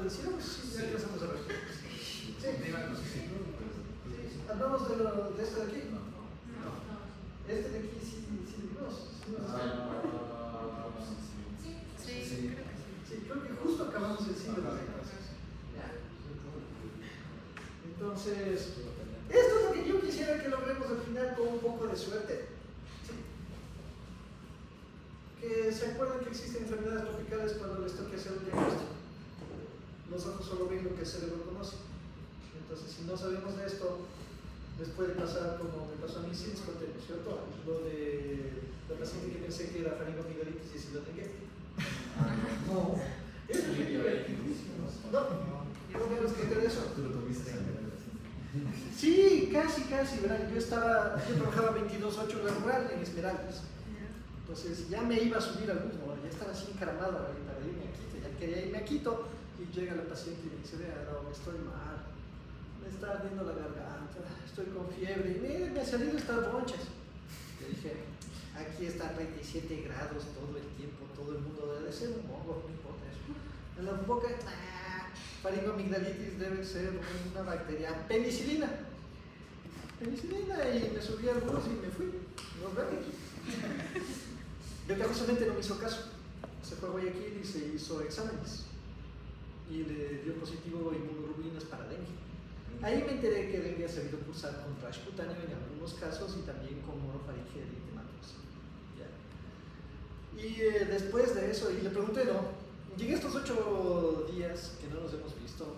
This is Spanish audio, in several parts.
decir, sí, ya empezamos a ver. Sí. Hablamos de este de aquí. Este de aquí sí vimos. Sí, creo que justo acabamos encima de las clases. Entonces, esto es lo que yo quisiera que logremos al final con un poco de suerte. ¿Sí? Que se acuerden que existen enfermedades tropicales cuando les toque hacer un diagnóstico. Los ojos solo ven lo que el cerebro conoce. Entonces, si no sabemos de esto, les puede pasar como me pasó a mí sin discoteca, ¿cierto? Lo de la paciente que pensé que era faringomigalitis y si lo tenía. No. No menos que de eso. ¿Tú lo tuviste? Sí, casi, ¿verdad? Yo trabajaba 22/8 laboral en Esmeraldas. Entonces ya me iba a subir al mismo, ya estaba así encaramado para irme a Quito, ya quería irme a Quito y llega la paciente y me dice, vea, no, estoy mal, me está ardiendo la garganta, estoy con fiebre y mire, me han salido estas ronchas. Le dije, aquí está a 37 grados todo el tiempo, todo el mundo debe ser un hongo, no importa eso. En la boca, faringomigdalitis debe ser una bacteria, penicilina y me subí al bus y me fui, nos vemos. Curiosamente no me hizo caso, se fue a Guayaquil y se hizo exámenes y le dio positivo inmunoglobulinas para dengue. Ahí me enteré que dengue ha sabido cursar con rash cutáneo en algunos casos y también con orofaringe eritematosa. Y después de eso, y le pregunté, ¿no? Y en estos 8 días que no nos hemos visto,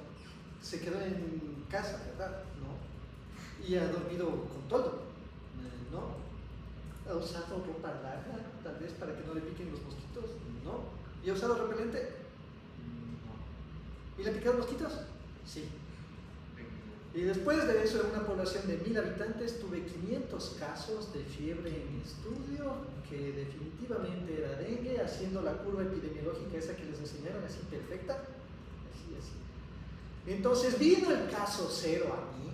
se quedó en casa, ¿verdad? ¿No? Y ha dormido con todo, ¿no? ¿Ha usado ropa larga, tal vez para que no le piquen los mosquitos? No. ¿Y ha usado repelente? No. ¿Y le picaron mosquitos? Sí. Y después de eso, en una población de 1000 habitantes, tuve 500 casos de fiebre en mi estudio, que definitivamente era dengue, haciendo la curva epidemiológica esa que les enseñaron, así perfecta. Así. Entonces vino el caso cero a mí,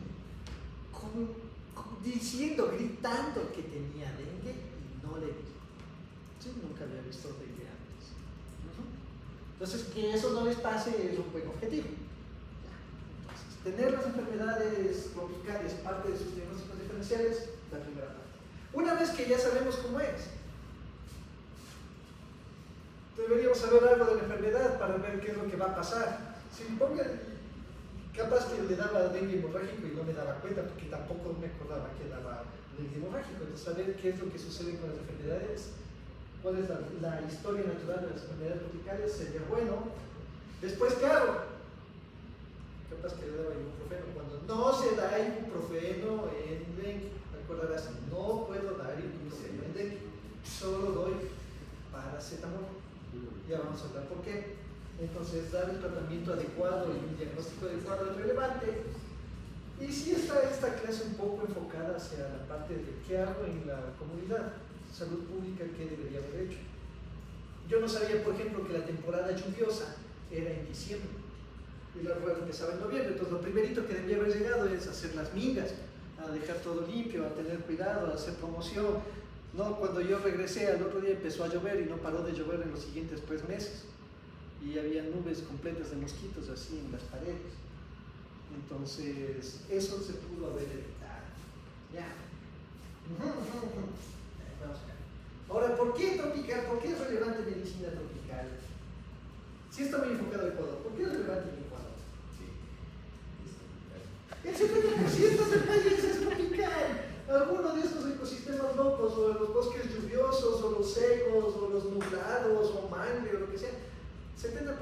gritando que tenía dengue y no le vi. Yo nunca había visto dengue antes. Entonces, que eso no les pase es un buen objetivo. Entonces, tener las enfermedades tropicales parte de sus diagnósticos diferenciales, la primera parte. Una vez que ya sabemos cómo es, deberíamos saber algo de la enfermedad para ver qué es lo que va a pasar. Si capaz que le daba dengue hemorrágico y no me daba cuenta porque tampoco me acordaba que daba dengue hemorrágico. Entonces, saber qué es lo que sucede con las enfermedades, cuál es la historia natural de las enfermedades tropicales sería bueno. Después, claro, capaz que le daba ibuprofeno. Cuando no se da ibuprofeno en dengue, recordarás, no puedo dar ibuprofeno en dengue, solo doy paracetamol. Ya vamos a hablar por qué. Entonces, dar un tratamiento adecuado y un diagnóstico adecuado es relevante. Y sí está esta clase un poco enfocada hacia la parte de qué hago en la comunidad, salud pública, qué debería haber hecho. Yo no sabía, por ejemplo, que la temporada lluviosa era en diciembre y la rueda empezaba en noviembre. Entonces, lo primerito que debía haber llegado es hacer las mingas, a dejar todo limpio, a tener cuidado, a hacer promoción. No, cuando yo regresé al otro día empezó a llover y no paró de llover en los siguientes 3 meses. Y había nubes completas de mosquitos así en las paredes. Entonces, eso se pudo haber evitado. Ya. Vamos acá. Ahora, ¿por qué tropical? ¿Por qué es relevante medicina tropical? Si está muy enfocado a Ecuador, ¿por qué es relevante en Ecuador? Sí. El 70% del país es tropical. Alguno de estos ecosistemas locos, o los bosques lluviosos, o los secos, o los nublados, o mangle, o lo que sea, 70%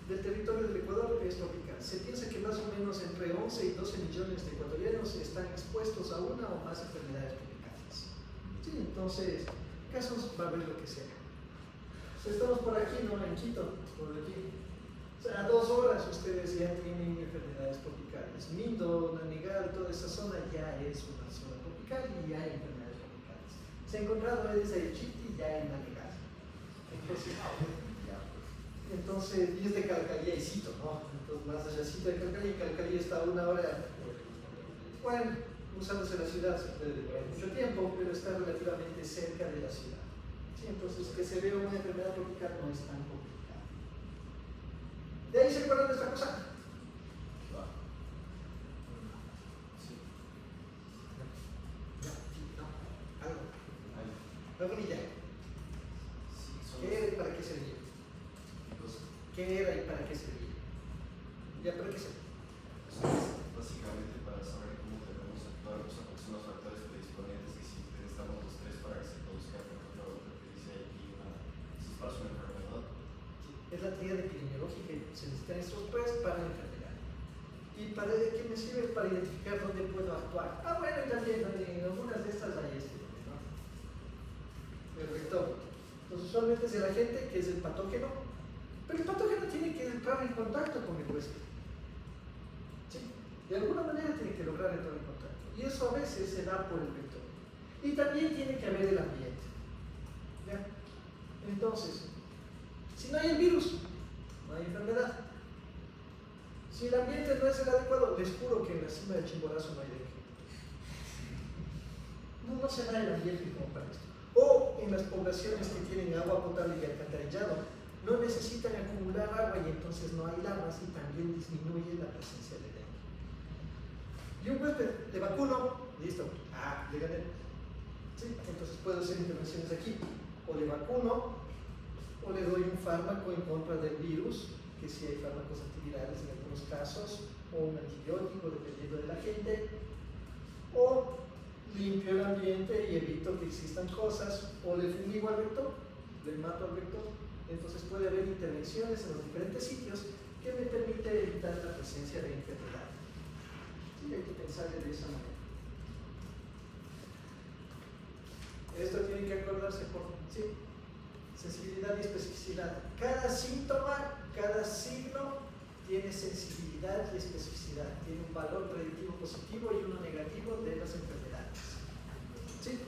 del territorio del Ecuador es tropical. Se piensa que más o menos entre 11 y 12 millones de ecuatorianos están expuestos a una o más enfermedades tropicales. Sí, entonces, casos va a haber lo que sea. O sea, estamos por aquí, ¿no? En Quito, por aquí. O sea, a 2 horas ustedes ya tienen enfermedades tropicales. Mindo, Nanigal, toda esa zona ya es una zona tropical y ya hay enfermedades tropicales. Se ha encontrado desde el Chiti ya en Nanigal. Entonces, y es de Calcalía y Cito, ¿no? Entonces, más allácito de Calcalía, y Calcalía está a 1 hora, bueno, usándose la ciudad se puede demorar mucho tiempo, pero está relativamente cerca de la ciudad. Sí, entonces, que se vea una enfermedad tropical no es tan complicado. ¿De ahí se acuerdan de esta cosa? ¿Alguna idea? ¿Qué era y para qué servía? ¿Qué era y para qué servía? ¿Ya para qué servía? Básicamente para saber cómo debemos actuar, o sea, son los factores predisponentes que si necesitamos los tres para que se produzca, por ejemplo, lo que dice aquí, si es para una enfermedad. Es la tríada epidemiológica y se necesitan estos tres para la enfermedad. ¿Y para qué me sirve? Para identificar dónde puedo actuar. Ah, bueno, y también en algunas de estas hay ¿no? El vector. Entonces, usualmente es el agente, que es el patógeno, pero el patógeno tiene que entrar en contacto con el huésped. ¿Sí? De alguna manera tiene que lograr entrar en contacto. Y eso a veces se da por el vector. Y también tiene que haber el ambiente. ¿Ya? Entonces, si no hay el virus, no hay enfermedad. Si el ambiente no es el adecuado, les juro que en la cima del Chimborazo no hay dengue. No se da el ambiente como para esto. O en las poblaciones que tienen agua potable y alcantarillado, no necesitan acumular agua y entonces no hay larvas y también disminuye la presencia de dengue. Y un huésped, le vacuno, listo, le gané. ¿Sí? Entonces puedo hacer intervenciones aquí. O le vacuno, o le doy un fármaco en contra del virus, que sí hay fármacos antivirales en algunos casos, o un antibiótico dependiendo de la gente, o limpio el ambiente y evito que existan cosas, o le fumigo al vector, le mato al vector. Entonces puede haber intervenciones en los diferentes sitios que me permite evitar la presencia de enfermedad. Sí, hay que pensar de esa manera. Esto tiene que acordarse por sí. Sensibilidad y especificidad. Cada síntoma, cada signo tiene sensibilidad y especificidad. Tiene un valor predictivo positivo y uno negativo de las enfermedades. ¿Sí?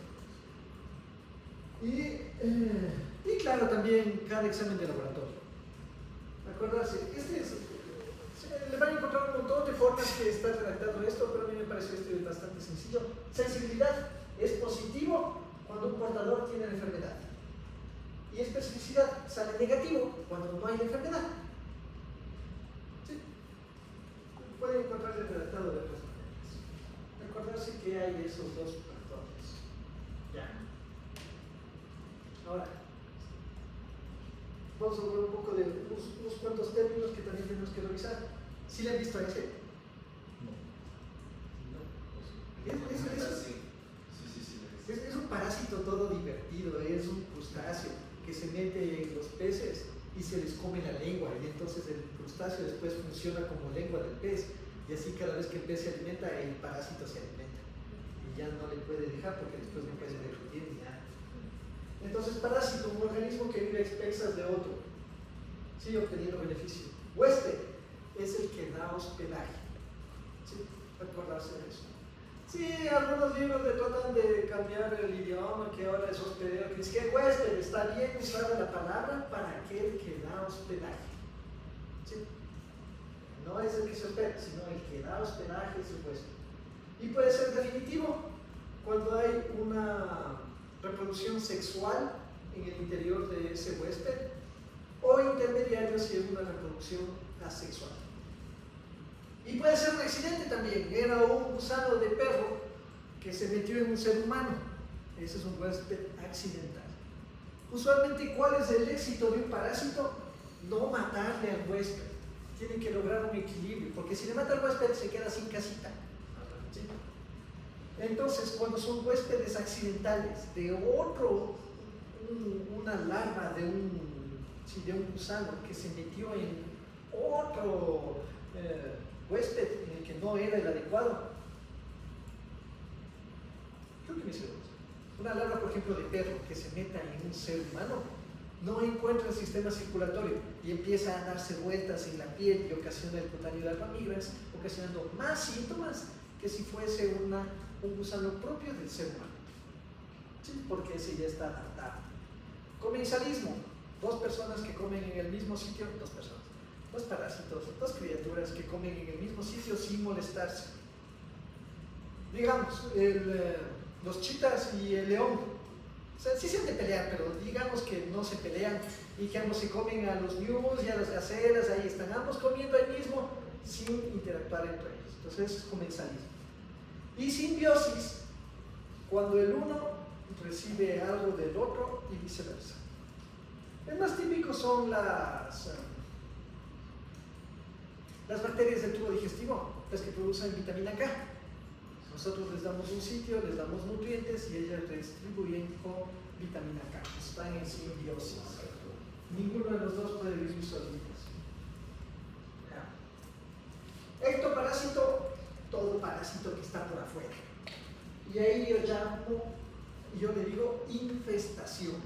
Y claro, también cada examen de laboratorio. Acordarse, le van a encontrar un montón de formas que está redactado esto, pero a mí me pareció bastante sencillo. Sensibilidad es positivo cuando un portador tiene la enfermedad. Y especificidad sale negativo cuando no hay la enfermedad. ¿Sí? Pueden encontrar el redactado de otras maneras. Recordarse que hay esos dos factores. Ya. Ahora, vamos a hablar un poco de unos cuantos términos que también tenemos que revisar. ¿Sí le han visto a ese? Es un parásito todo divertido, es un crustáceo que se mete en los peces y se les come la lengua, y entonces el crustáceo después funciona como lengua del pez, y así cada vez que el pez se alimenta, el parásito se alimenta y ya no le puede dejar porque después no puede derretir ni nada. Entonces, parásito, un organismo que vive a expensas de otro, sigue obteniendo beneficio. Huésped es el que da hospedaje. ¿Sí? Acordarse de eso. Sí, algunos libros le tratan de cambiar el idioma, que ahora es hospedero, que dice que huésped está bien usada la palabra para aquel que da hospedaje. ¿Sí? No es el que se hospeda, sino el que da hospedaje es el huésped. Y puede ser definitivo cuando hay una reproducción sexual en el interior de ese huésped, o intermediario si es una reproducción asexual. Y puede ser un accidente también. Era un gusano de perro que se metió en un ser humano. Ese es un huésped accidental. Usualmente, ¿cuál es el éxito de un parásito? No matarle al huésped. Tiene que lograr un equilibrio, porque si le mata al huésped se queda sin casita. ¿Sí? Entonces, cuando son huéspedes accidentales de otro, una larva de un gusano que se metió en otro huésped en el que no era el adecuado, creo que me hicieron eso. Una larva, por ejemplo, de perro que se meta en un ser humano, no encuentra el sistema circulatorio y empieza a darse vueltas en la piel y ocasiona el cutáneo de las mamíferas, ocasionando más síntomas que si fuese un gusano propio del ser humano. ¿Sí? Porque ese ya está adaptado. Comensalismo: dos personas que comen en el mismo sitio, dos parásitos, dos criaturas que comen en el mismo sitio sin molestarse. Digamos, los chitas y el león O sea, sí se han de pelear, pero digamos que no se pelean y que ambos se comen a los ñus y a las gacelas, ahí están ambos comiendo ahí mismo sin interactuar entre ellos. Entonces es comensalismo. Y simbiosis, cuando el uno recibe algo del otro y viceversa. El más típico son las bacterias del tubo digestivo, las que producen vitamina K. Nosotros les damos un sitio, les damos nutrientes y ellas redistribuyen con vitamina K. Están en simbiosis. Ninguno de los dos puede vivir solitos. Ectoparásito, todo parásito que está por afuera. Y ahí yo le digo infestación.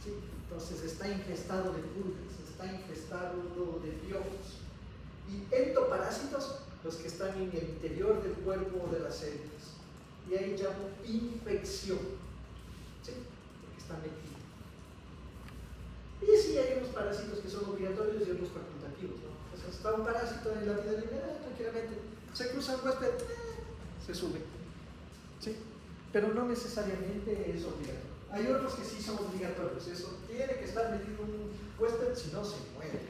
¿Sí? Entonces está infestado de pulgas, está infestado de piojos. Y ectoparásitos, los que están en el interior del cuerpo de las células. Y ahí llamo infección. ¿Sí? Porque están metidos. Y sí, hay unos parásitos que son obligatorios y otros facultativos, ¿no? O sea, está un parásito en la vida libre, tranquilamente se cruza el huésped, se sube. ¿Sí? Pero no necesariamente es obligatorio. Hay otros que sí son obligatorios. Eso tiene que estar metido un huésped, si no se muere.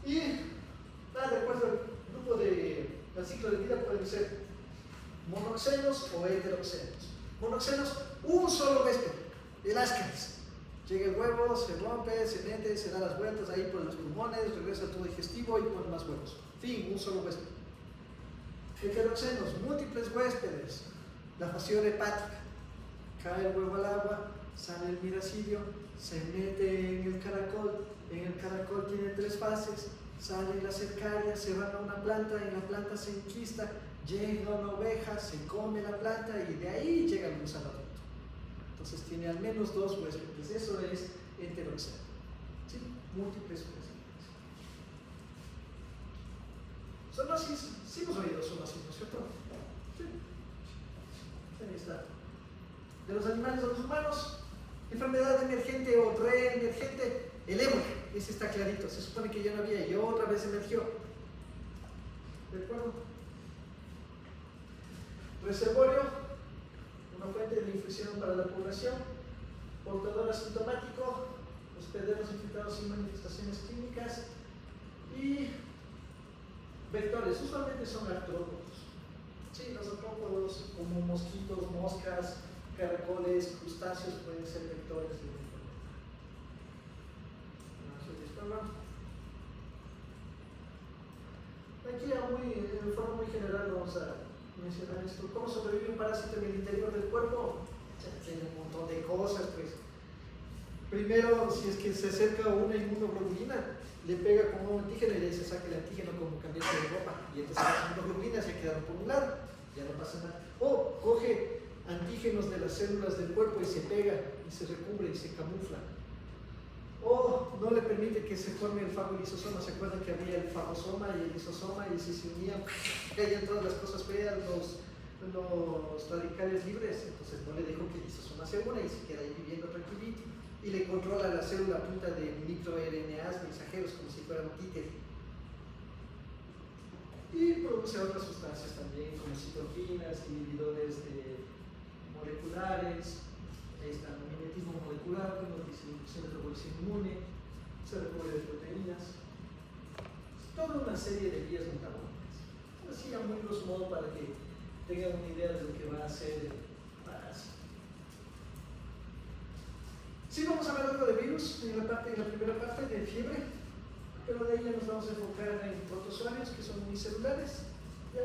Y de acuerdo al grupo del ciclo de vida pueden ser monoxenos o heteroxenos. Monoxenos, un solo huésped, el ascaris. Llega el huevo, se rompe, se mete, se da las vueltas ahí por los pulmones, regresa al tubo digestivo y pone más huevos. Fin, un solo huésped. Heteroxenos, múltiples huéspedes. La fasciole hepática. Cae el huevo al agua, sale el miracidio, se mete en el caracol tiene 3 fases, sale la cercaria, se van a una planta, en la planta se enquista, llega una oveja, se come la planta y de ahí llega el gusano adulto. Entonces tiene al menos 2 huéspedes, eso es heteroxeno. ¿Sí? Múltiples huéspedes. Zoonosis, sí hemos oído zoonosis, ¿no es cierto? Sí. Ahí está. De los animales a los humanos, enfermedad emergente o reemergente, el ébola, ese está clarito, se supone que ya no había y otra vez emergió. ¿De acuerdo? Reservorio, una fuente de infección para la población, portador asintomático, hospederos infectados sin manifestaciones clínicas y vectores, usualmente son artrópodos. Sí, los artrópodos como mosquitos, moscas, caracoles, crustáceos pueden ser vectores de la enfermedad. Aquí de forma muy general vamos a mencionar esto. ¿Cómo sobrevive un parásito en el interior del cuerpo? Tiene un montón de cosas, pues. Primero, si es que se acerca una inmunoglobulina, le pega con un antígeno y le se saca el antígeno como cambiarse de ropa. Y entonces las inmunoglobulinas se quedaron por un lado, ya no pasa nada. O coge antígenos de las células del cuerpo y se pega y se recubre y se camufla. O no le permite que se forme el fagolisosoma. ¿Se acuerdan que había el fagosoma y el lisosoma y si se unían caían todas las cosas feas, los radicales libres? Entonces no le dejo que el lisosoma se una y se queda ahí viviendo tranquilito y le controla la célula a punta de microRNAs mensajeros como si fuera un títere. Y produce otras sustancias también como citoquinas, inhibidores moleculares. Ahí está el mimetismo molecular, que nos dice inducción de revolución inmune, se recubre de proteínas, toda una serie de vías metabólicas. Así a muy grosso modo para que tengan una idea de lo que va a hacer el parásito. Sí, vamos a ver algo de virus en la primera parte de fiebre, pero de ahí ya nos vamos a enfocar en protozoarios que son unicelulares, ¿ya?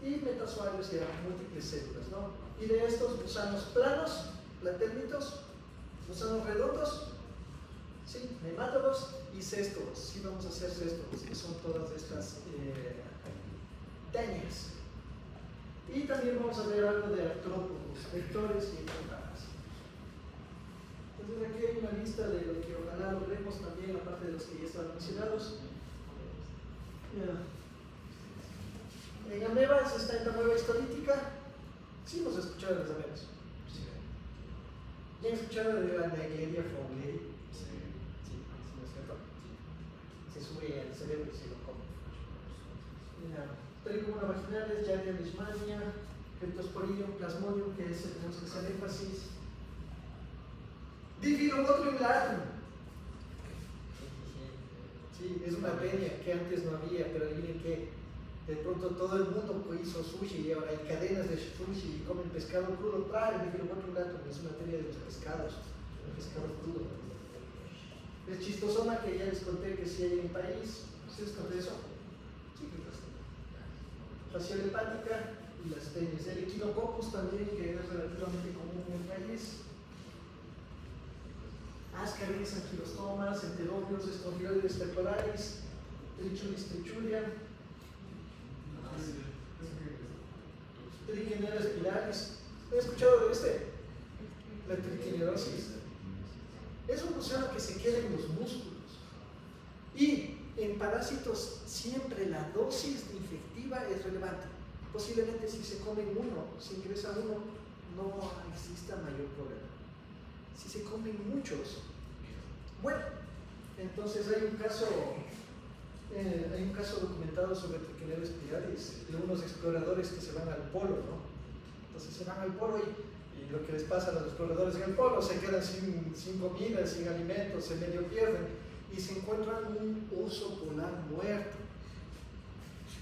Y metazoarios que eran múltiples células, ¿no? Y de estos gusanos planos, platérmitos, gusanos redondos, ¿sí? Nemátodos y céstodos. Sí, vamos a hacer céstodos, que son todas estas dañas. Y también vamos a ver algo de artrópodos, vectores y parásitos. Entonces aquí hay una lista de lo que ojalá logremos también, aparte de los que ya estaban mencionados. En amebas está esta ameba histolítica. Sí hemos escuchado de las amebas. ¿Ya han escuchado de la Naegleria fowleri? Sí, ¿no es cierto? Se sube al cerebro y se lo come. Tricomonas vaginales, Giardia leishmania, Cryptosporidium, Plasmodium, que es el que tenemos que hacer énfasis. Difilobotrium latum. Sí, es una peña que antes no había, pero adivinen que de pronto todo el mundo hizo sushi y ahora hay cadenas de sushi y comen pescado crudo. Trae el Difilobotrium latum, es una peña de los pescados, el pescado crudo. Es chistosona que ya les conté que si hay en mi país. ¿Sí les conté eso? Sí, que les conté. Facial hepática y las peñas. El Echinococcus también, que es relativamente común en el país. Ascaris, anquilostomas, enterobios, estronioides pectoralis, trichulis trichulia, triquineras spiralis. ¿Han escuchado de este? La triquinerosis. Es un gusano que se queda en los músculos. Y en parásitos siempre la dosis de infectiva es relevante. Posiblemente si se comen uno, si ingresa uno, no exista mayor problema. Si se comen muchos, bueno, entonces hay un caso documentado sobre triquineras spiralis de unos exploradores que se van al polo, ¿no? Entonces se van al polo y lo que les pasa a los exploradores en el polo, se quedan sin comida, sin alimentos, se medio pierden y se encuentran un oso polar muerto.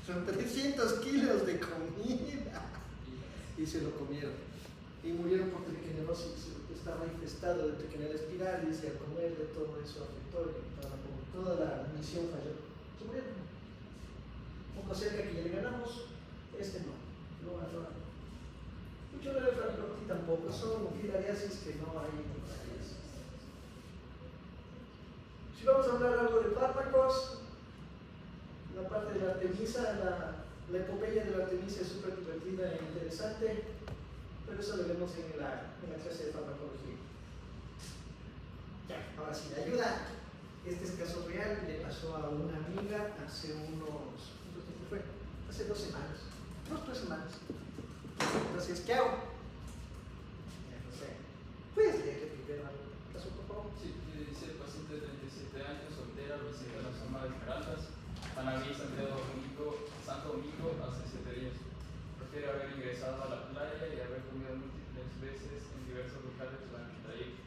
Son 300 kilos de comida y se lo comieron y murieron por triquinerosis. Estaba infestado de triquineras spiralis y al comerle todo eso afectó y toda la misión falló. Se murieron. Un poco cerca que ya le ganamos, este no. Mucho de la francotitis tampoco, son filariasis que no hay hemorragias. Si vamos a hablar algo de fármacos, la parte de la Artemisa, la epopeya de la Artemisa es súper divertida e interesante, pero eso lo vemos en la clase de farmacología. Ya, ahora sí, la ayuda. Este es caso real, le pasó a una amiga hace ¿cuánto tiempo fue? Hace 2 semanas, 3 semanas. Entonces, ¿qué hago? Ya no sé. ¿Puedes leer primero algo? ¿Caso, por favor? Sí, dice paciente de 37 años, soltera, visita la zona de Esmeraldas, Manaví, Santo Domingo, hace 7 días. Refiere haber ingresado a la playa y haber comido múltiples veces en diversos locales durante el trayecto.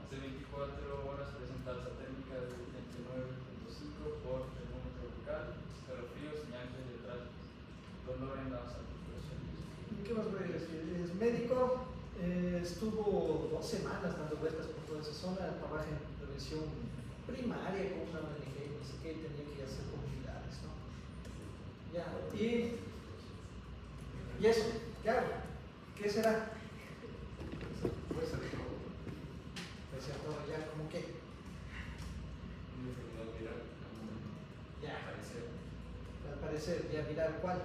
Hace 24 horas presenta alza térmica de 29.5 por termómetro local, escalofríos, señales de tránsito, dolor en las articulaciones. ¿Qué más voy a decir? Es médico, estuvo 2 semanas dando vueltas por toda esa zona, trabaja en prevención primaria con una ONG, no sé qué, tenía que hacer comunidades, ¿no? Ya, y eso, ¿qué hago? ¿Qué será? Puede ser todo. Puede ser todo, ya, ¿cómo qué? Una enfermedad viral, Ya, parecer. al parecer, ya viral, ¿cuál?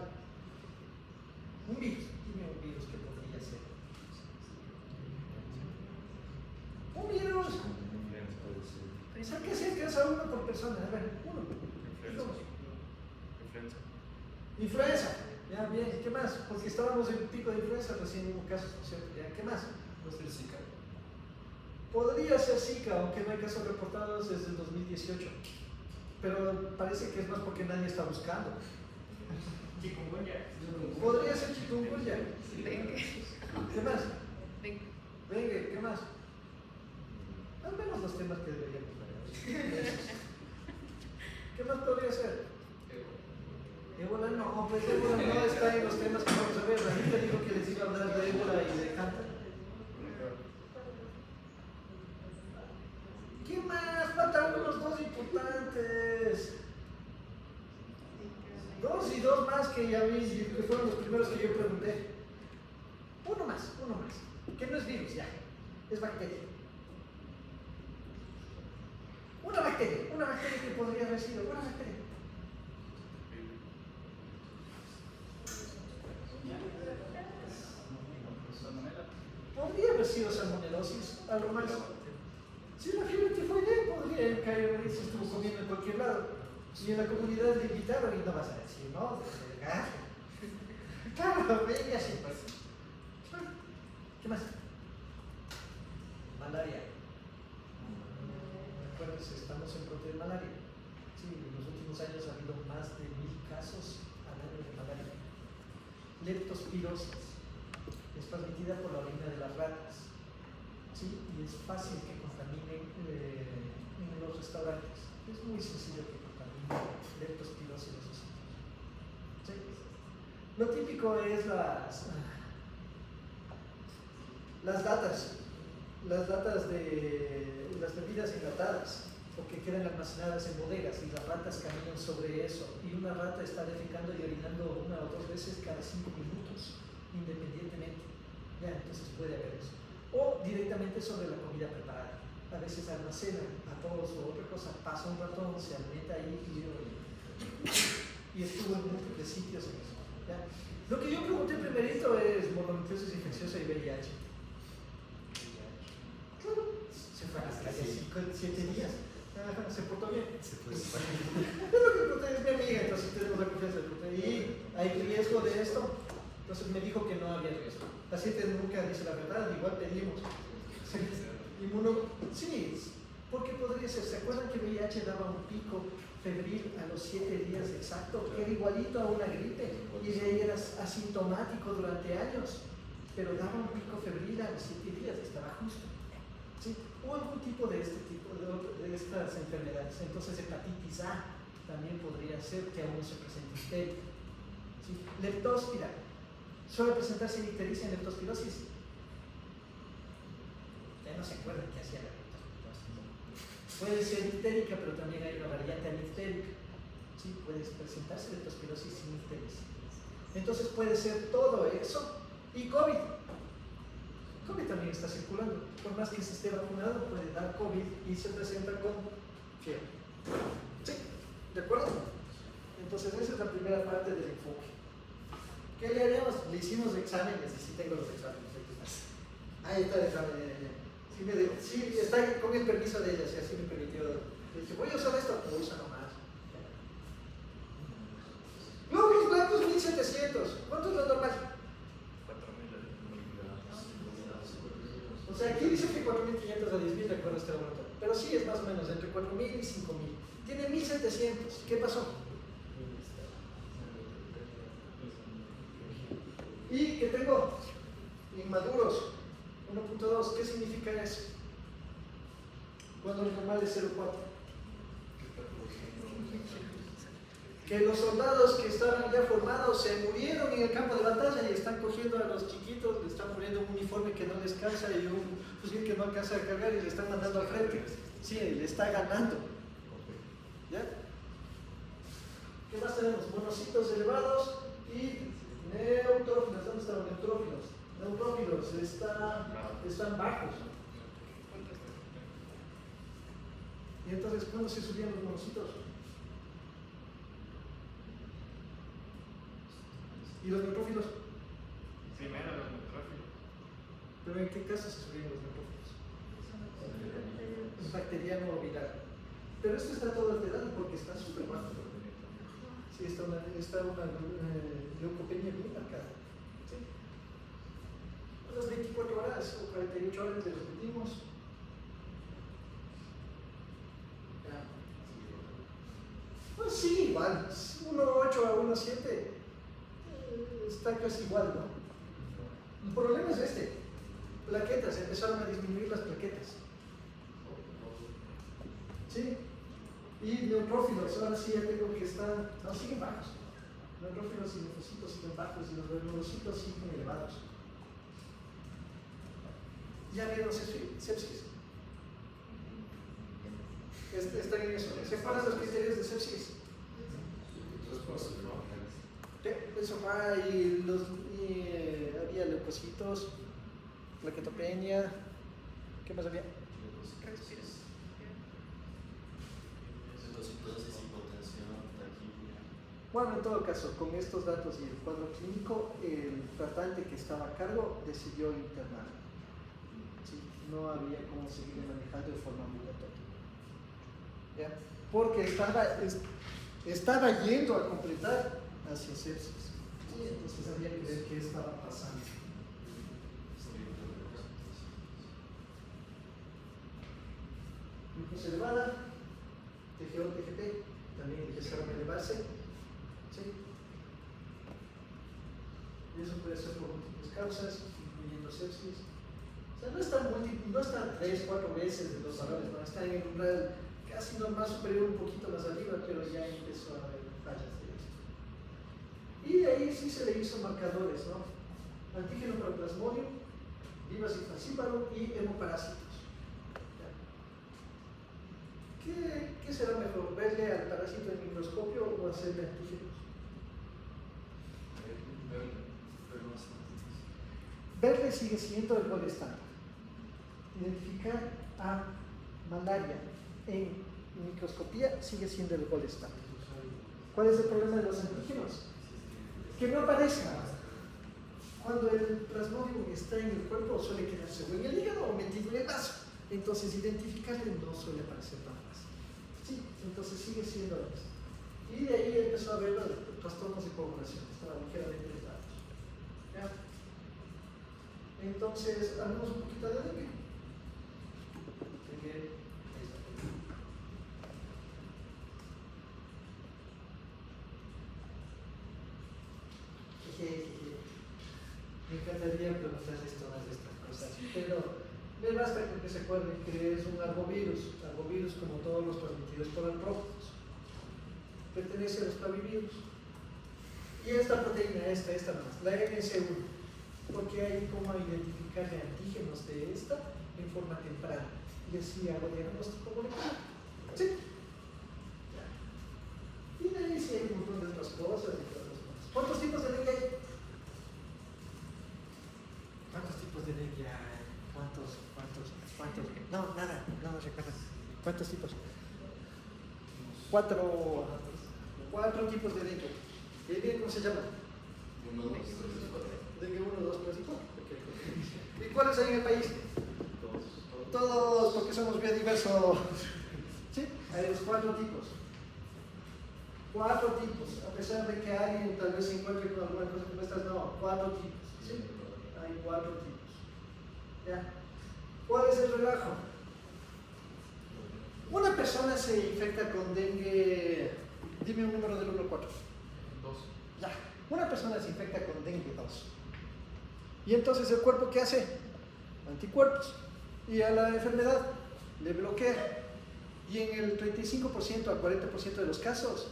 Un virus, dime un virus que podría ser. Un virus. Pensar que sí, que es a uno por persona, a ver, uno. Influenza. Ya, bien, ¿qué más? Porque estábamos en pico de influenza, recién hubo casos, ¿no es cierto? Ya, ¿qué más? Puede ser Zika. Podría ser Zika, aunque no hay casos reportados desde el 2018. Pero parece que es más porque nadie está buscando. Chikungunya. Podría ser chikungunya. Dengue. ¿Qué más? Dengue. Dengue, ¿qué más? Al menos los temas que deberíamos ver. ¿Qué más podría ser? Ébola no, pues ébola no está en los temas que vamos a ver. La gente dijo que les iba a hablar de ébola y de cáncer. ¿Qué más? Faltan unos 2 importantes. 2 y 2 más que ya vi, que fueron los primeros que yo pregunté. Uno más. Que no es virus, ya. Es bacteria. Una bacteria que podría haber sido. Una bacteria. Podría haber sido salmonelosis, algo más. Si la fiebre tifoidea podría caer si estuvo comiendo en cualquier lado. Y en la comunidad le invitaron y no vas a decir, ¿no? Claro, venga, sí, pues. ¿Qué más? Malaria. Acuérdense, estamos en brote de malaria. Sí, en los últimos años ha habido más de 1000 casos al año de malaria. Leptospirosis. Es transmitida por la orina de las ratas. ¿Sí? Y es fácil que contamine en los restaurantes. Es muy sencillo que contamina leptospirosis de esos sitios. ¿Sí? Lo típico es las latas de las bebidas enlatadas, o que quedan almacenadas en bodegas y las ratas caminan sobre eso, y una rata está defecando y orinando 1 o 2 veces cada 5 minutos, independientemente. Ya, entonces puede haber eso. O directamente sobre la comida preparada. A veces almacenan todos o otra cosa, pasa un ratón, se alimenta ahí y estuvo en múltiples sitios en eso. ¿Ya? Lo que yo pregunté primerito es mononucleosis infecciosa y VIH. Claro, se fue a las calles 7 días. Se portó bien. Es lo que pregunté, es mi amiga, entonces tenemos la confianza. ¿Y hay riesgo de esto? Entonces me dijo que no había riesgo. La gente nunca dice la verdad, igual pedimos. Sí, porque podría ser. ¿Se acuerdan que VIH daba un pico febril a los 7 días exacto? Que era igualito a una gripe y de ahí eras asintomático durante años, pero daba un pico febril a los 7 días, estaba justo. ¿Sí? O algún tipo de estas enfermedades. Entonces hepatitis A también podría ser que aún se presente histérica. ¿Sí? Leptóspira. ¿Suele presentarse ictericia en leptospirosis? Ya no se acuerdan qué hacía la leptospirosis. Puede ser ictérica, pero también hay una variante anictérica. ¿Sí? Puede presentarse leptospirosis sin ictericia. Entonces puede ser todo eso y COVID. COVID también está circulando. Por más que se esté vacunado, puede dar COVID y se presenta con fiebre. ¿Sí? ¿De acuerdo? Entonces esa es la primera parte del enfoque. ¿Qué le haremos? Le hicimos exámenes, y sí tengo los exámenes. Ahí está el examen. Sí, está con el permiso de ella, si así me permitió. Le dije, voy a usar esto, lo usa nomás. Glóbulos blancos 1700. ¿Cuánto es lo normal? 4.000. O sea, aquí dice que 4.500 a 10.000 de acuerdo a este laboratorio. Pero sí es más o menos entre 4.000 y 5.000. Tiene 1.700. ¿Qué pasó? Y que tengo inmaduros 1.2. ¿Qué significa eso? Cuando el normal es 0.4. Que los soldados que estaban ya formados se murieron en el campo de batalla y están cogiendo a los chiquitos, le están poniendo un uniforme que no les cansa y un fusil que no alcanza a cargar y le están mandando al frente. Sí, le está ganando. ¿Ya? ¿Qué más tenemos? Monocitos elevados y neutrófilos. ¿Dónde están los neutrófilos? Neutrófilos están bajos. Y entonces, ¿cuándo se subían los monocitos? ¿Y los neutrófilos? Primero los neutrófilos. ¿Pero en qué caso se subían los neutrófilos? Bacteriano o viral. Pero esto está todo alterado porque está súper bajo. Sí, está una leucopenia bien marcada. ¿Sí? A las 24 horas o 48 horas le repetimos. Ya. Pues sí, igual. 1.8 a 1.7 está casi igual, ¿no? El problema es este. Plaquetas, empezaron a disminuir las plaquetas. ¿Sí? Y neutrófilos, ahora sí ya tengo que estar, no, siguen bajos. Neutrófilos y linfocitos siguen bajos y los neurocitos siguen elevados. Ya vieron sepsis. Están en eso. ¿Separan los criterios de sepsis? Eso va y había leucocitos, plaquetopenia. ¿Qué más había? Bueno, en todo caso, con estos datos y el cuadro clínico, el tratante que estaba a cargo decidió internar. ¿Sí? No había cómo seguir manejando de forma ambulatoria. ¿Ya? Porque estaba yendo a completar hacia sepsis. ¿Sí? Entonces había que ver qué estaba pasando. Glucosa elevada, TGO, TGP, también empezaron a elevarse. ¿Sí? Y eso puede ser por múltiples causas, incluyendo sepsis. O sea, no está 3, 4 veces de los valores, no, está en el umbral casi normal superior, un poquito más arriba, pero ya empezó a haber fallas de esto. Y de ahí sí se le hizo marcadores, ¿no? Antígeno para plasmodium, vivas y falciparum y hemoparásitos. ¿Qué será mejor? ¿Verle al parásito en microscopio o hacerle antígenos? Verle sigue siendo el gol estándar. Identificar a malaria en microscopía sigue siendo el gol estándar. ¿Cuál es el problema de los antígenos? Que no aparezcan. Cuando el plasmodium está en el cuerpo suele quedarse o en el hígado o metido en el vaso. Entonces identificarle no suele aparecer tan fácil. Sí, entonces sigue siendo eso. Y de ahí empezó a ver los trastornos de coagulación, estaba ligeramente elevados. ¿Ya? Entonces, hablamos un poquito de dengue. Me encantaría preguntarles todas estas cosas, pero me basta con que se acuerden que es un arbovirus como todos los transmitidos por artrópodos. Pertenece a los clavivirus. Y esta proteína, esta más, la NS1, porque hay como identificarle antígenos de esta en forma temprana. Y así hago diagnóstico molecular. ¿Sí? Y de ahí sí hay un montón de otras cosas y otras cosas. ¿Cuántos tipos de dengue hay? ¿Cuántos tipos de dengue hay? ¿Cuántos? No, nada recuerdo. ¿Cuántos tipos? 4 tipos de dengue. ¿Bien cómo se llaman? 1, 2, 3, 4. Dengue 1, 2, 3 y 4. Okay. ¿Y cuáles hay en el país? Todos, porque somos biodiversos. ¿Sí? Hay los 4 tipos. 4 tipos. A pesar de que alguien tal vez se encuentre con alguna cosa como estas, no, 4 tipos. ¿Sí? Hay 4 tipos. ¿Ya? ¿Cuál es el relajo? Una persona se infecta con dengue. Dime un número del 1 al 4. 2. Ya. Una persona se infecta con dengue 2. Y entonces el cuerpo, ¿qué hace? Anticuerpos. Y a la enfermedad le bloquea. Y en el 35% al 40% de los casos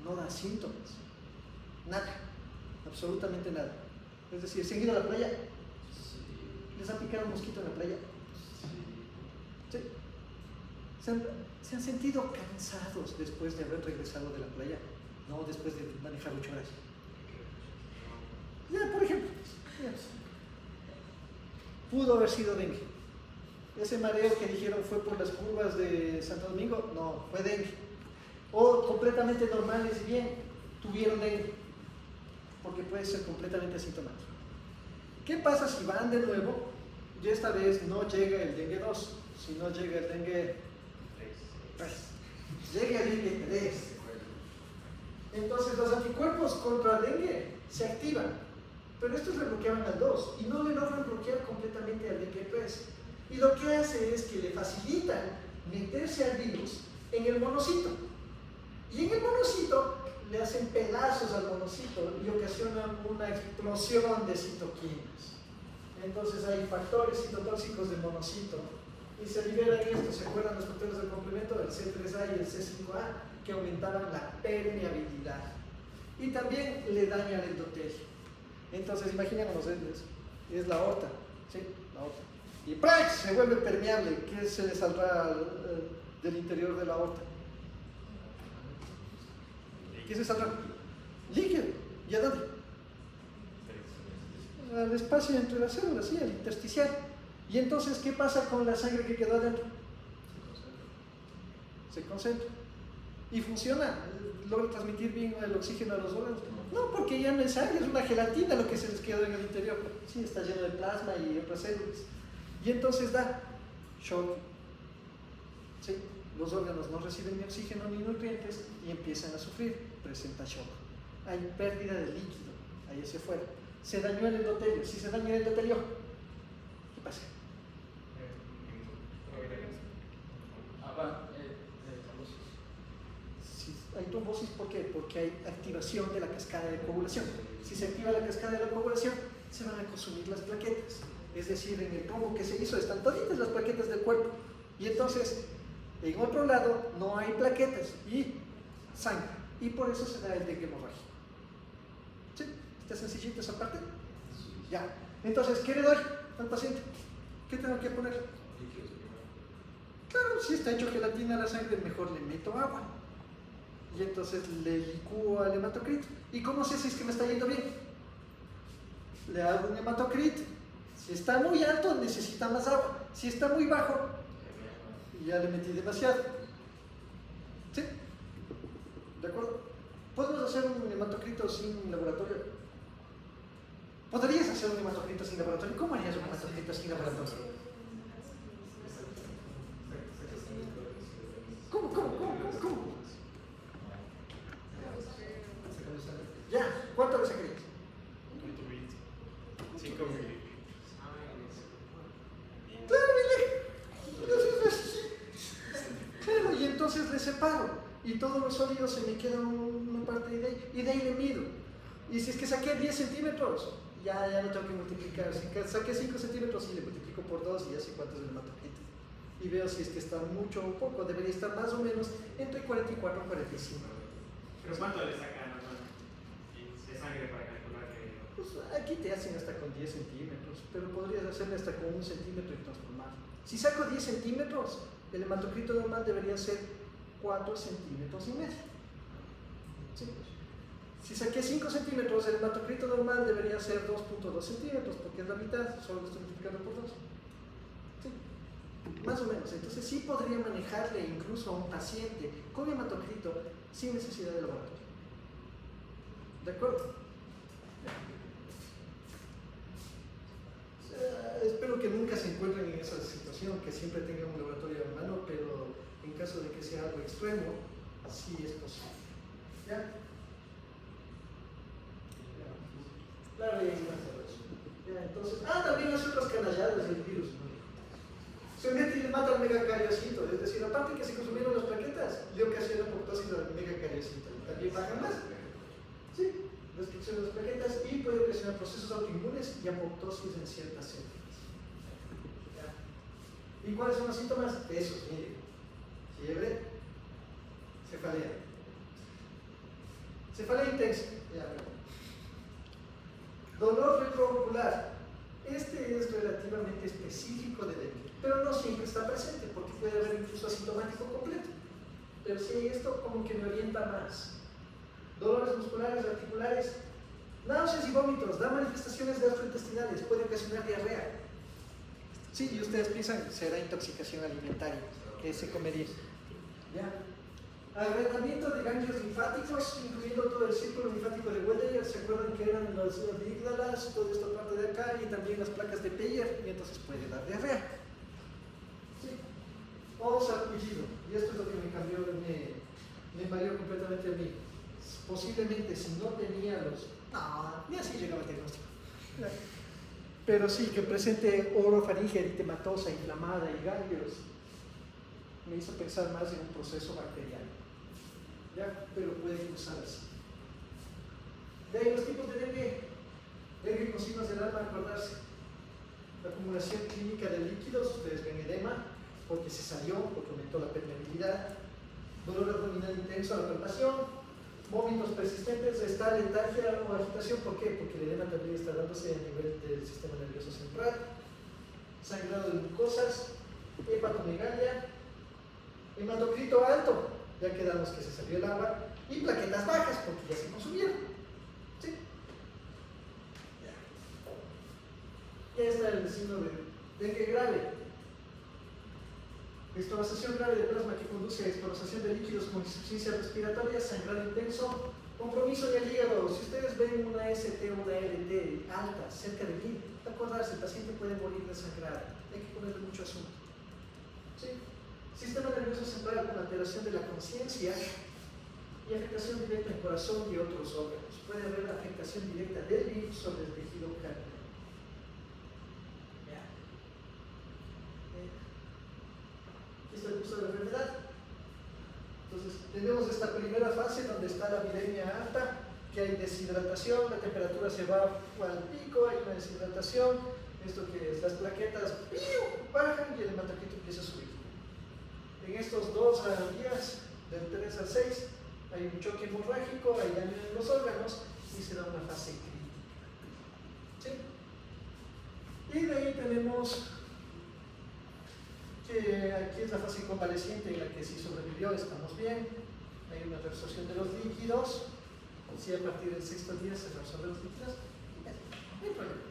no da síntomas. Nada. Absolutamente nada. Es decir, ¿se han ido a la playa? ¿Les ha picado un mosquito en la playa? Sí. ¿Se han sentido cansados después de haber regresado de la playa? No, después de manejar 8 horas. Ya, por ejemplo. Ya. Pudo haber sido dengue. Ese mareo que dijeron fue por las curvas de Santo Domingo, no, fue dengue. O completamente normales y bien, tuvieron dengue. Porque puede ser completamente asintomático. ¿Qué pasa si van de nuevo? Y esta vez no llega el dengue 2, sino llega el dengue 3. Llega el dengue 3. Entonces los anticuerpos contra dengue se activan, pero estos le bloqueaban al 2 y no le logran bloquear completamente al dengue 3. Y lo que hace es que le facilitan meterse al virus en el monocito. Y en el monocito le hacen pedazos al monocito y ocasionan una explosión de citoquinas. Entonces hay factores citotóxicos del monocito y se liberan estos. ¿Se acuerdan los factores del complemento? El C3A y el C5A, que aumentaban la permeabilidad. Y también le daña el endotelio. Entonces imaginémonos, es la aorta, ¿sí? La aorta. Y ¡prax! Se vuelve permeable. ¿Qué se le saldrá del interior de la aorta? ¿Qué se saldrá? Líquido. ¿Y a dónde? Al espacio entre las células, sí, al intersticial. Y entonces, ¿qué pasa con la sangre que quedó adentro? Se concentra. ¿Y funciona? ¿Logra transmitir bien el oxígeno a los órganos? No, porque ya no es sangre, es una gelatina lo que se les quedó en el interior. Sí, está lleno de plasma y otras células. Y entonces da shock. ¿Sí? Los órganos no reciben ni oxígeno ni nutrientes y empiezan a sufrir. Presenta shock. Hay pérdida de líquido ahí hacia afuera. Se dañó el endotelio. Si se dañó el endotelio, ¿qué pasa? Si hay trombosis, ¿por qué? Porque hay activación de la cascada de coagulación. Si se activa la cascada de la coagulación, se van a consumir las plaquetas. es decir, en el trombo que se hizo están toditas las plaquetas del cuerpo. Y entonces, en otro lado no hay plaquetas y sangre. Y por eso se da el dengue hemorrágico. ¿Sí? ¿Está sencillito esa parte? Ya. Entonces, ¿qué le doy al paciente? ¿Qué tengo que poner? Claro, si está hecho gelatina a la sangre, mejor le meto agua. Y entonces le licúo al hematocrito. ¿Y cómo sé si es que me está yendo bien? Le hago un hematocrito. Si está muy alto, necesita más agua. Si está muy bajo, ya le metí demasiado. ¿Sí? ¿De acuerdo? ¿Podemos hacer un hematocrito sin laboratorio? ¿Podrías hacer un hematocrito sin laboratorio? ¿Cómo harías un hematocrito sin laboratorio? ¿Cómo? Ya, ¿cuánto le sacarías? 5 mililitros. Claro, y entonces le separo y todos los sólidos se me quedan una parte de ahí y de ahí le mido. Y si es que saqué 10 centímetros, ya no tengo que multiplicar. Si saqué 5 centímetros y le multiplico por 2 y ya sé cuánto es el hematocrito. Y veo si es que está mucho o poco, debería estar más o menos entre 44 y 45. ¿Pero cuánto le sacan de sangre para calcular que...? Pues aquí te hacen hasta con 10 centímetros, pero podrías hacerle hasta con 1 centímetro y transformar. Si saco 10 centímetros, el hematocrito normal debería ser 4 centímetros y medio. ¿Sí? Si saqué 5 centímetros, el hematocrito normal debería ser 2.2 centímetros, porque es la mitad, solo lo estoy multiplicando por 2. ¿Sí? Más o menos. Entonces sí podría manejarle incluso a un paciente con hematocrito sin necesidad de laboratorio. ¿De acuerdo? Espero que nunca se encuentren en esa situación, que siempre tengan un laboratorio a mano, pero en caso de que sea algo extremo, sí es posible. ¿Ya? Claro, ya, entonces, también hace otras canalladas del virus, ¿no? Se mete y le mata al megacariocito, es decir, aparte que se consumieron las plaquetas, le ocasiona apoptosis al megacariocito, también baja más. Sí, destrucción de las plaquetas y puede ocasionar procesos autoinmunes y apoptosis en ciertas células. ¿Ya? ¿Y cuáles son los síntomas? Esos, miren. Fiebre, cefalea. Cefalea intensa. Ya, dolor retroauricular. Este es relativamente específico de dengue, pero no siempre está presente porque puede haber incluso asintomático completo. Pero si esto como que me orienta más. Dolores musculares, articulares, náuseas y vómitos, da manifestaciones gastrointestinales, puede ocasionar diarrea. Sí, y ustedes piensan, será intoxicación alimentaria, que se comería. ¿Ya? Agrandamiento de ganglios linfáticos, incluyendo todo el círculo linfático de Welleyer. ¿Se acuerdan que eran las amígdalas, toda esta parte de acá, y también las placas de Peyer? Y entonces puede dar diarrea. ¿Sí? O sarpullido, y esto es lo que me cambió, me varió completamente a mí. Posiblemente si no tenía los... No, ni así llegaba el diagnóstico. Pero sí, que presente orofaringe eritematosa, inflamada y ganglios, me hizo pensar más en un proceso bacteriano. ¿Ya? Pero puede cruzarse. De ahí los tipos de dengue con signos del alma, acordarse. La acumulación clínica de líquidos, ustedes ven edema, porque se salió, porque aumentó la permeabilidad. Dolor abdominal intenso a la palpación. Vómitos persistentes, está letargia o agitación. ¿Por qué? Porque el edema también está dándose a nivel del sistema nervioso central. Sangrado de glucosas, hepatomegalia, hematocrito alto, ya quedamos que se salió el agua, y plaquetas bajas, porque ya se consumieron. ¿Sí? Ya está el signo de dengue grave. Extravasación grave de plasma que conduce a extravasación de líquidos con insuficiencia respiratoria, sangrado intenso, compromiso en el hígado. Si ustedes ven una ST o una LT alta, cerca de 1000, acordarse, el paciente puede morir desangrado. Hay que ponerle mucho asunto. ¿Sí? Sistema nervioso central con alteración de la conciencia y afectación directa en corazón y otros órganos. Puede haber afectación directa del virus sobre el tejido cardíaco. Aquí está el curso de la enfermedad. Entonces, tenemos esta primera fase donde está la viremia alta, que hay deshidratación, la temperatura se va al pico, hay una deshidratación, Esto que es, las plaquetas bajan y el hematocrito empieza a subir. En estos 2 días, del 3 al 6, hay un choque hemorrágico, hay daño en los órganos y se da una fase crítica. ¿Sí? Y de ahí tenemos que aquí es la fase convaleciente en la que sí sobrevivió, estamos bien, hay una reabsorción de los líquidos, si a partir del 6º día se reabsorben los líquidos, no hay problema.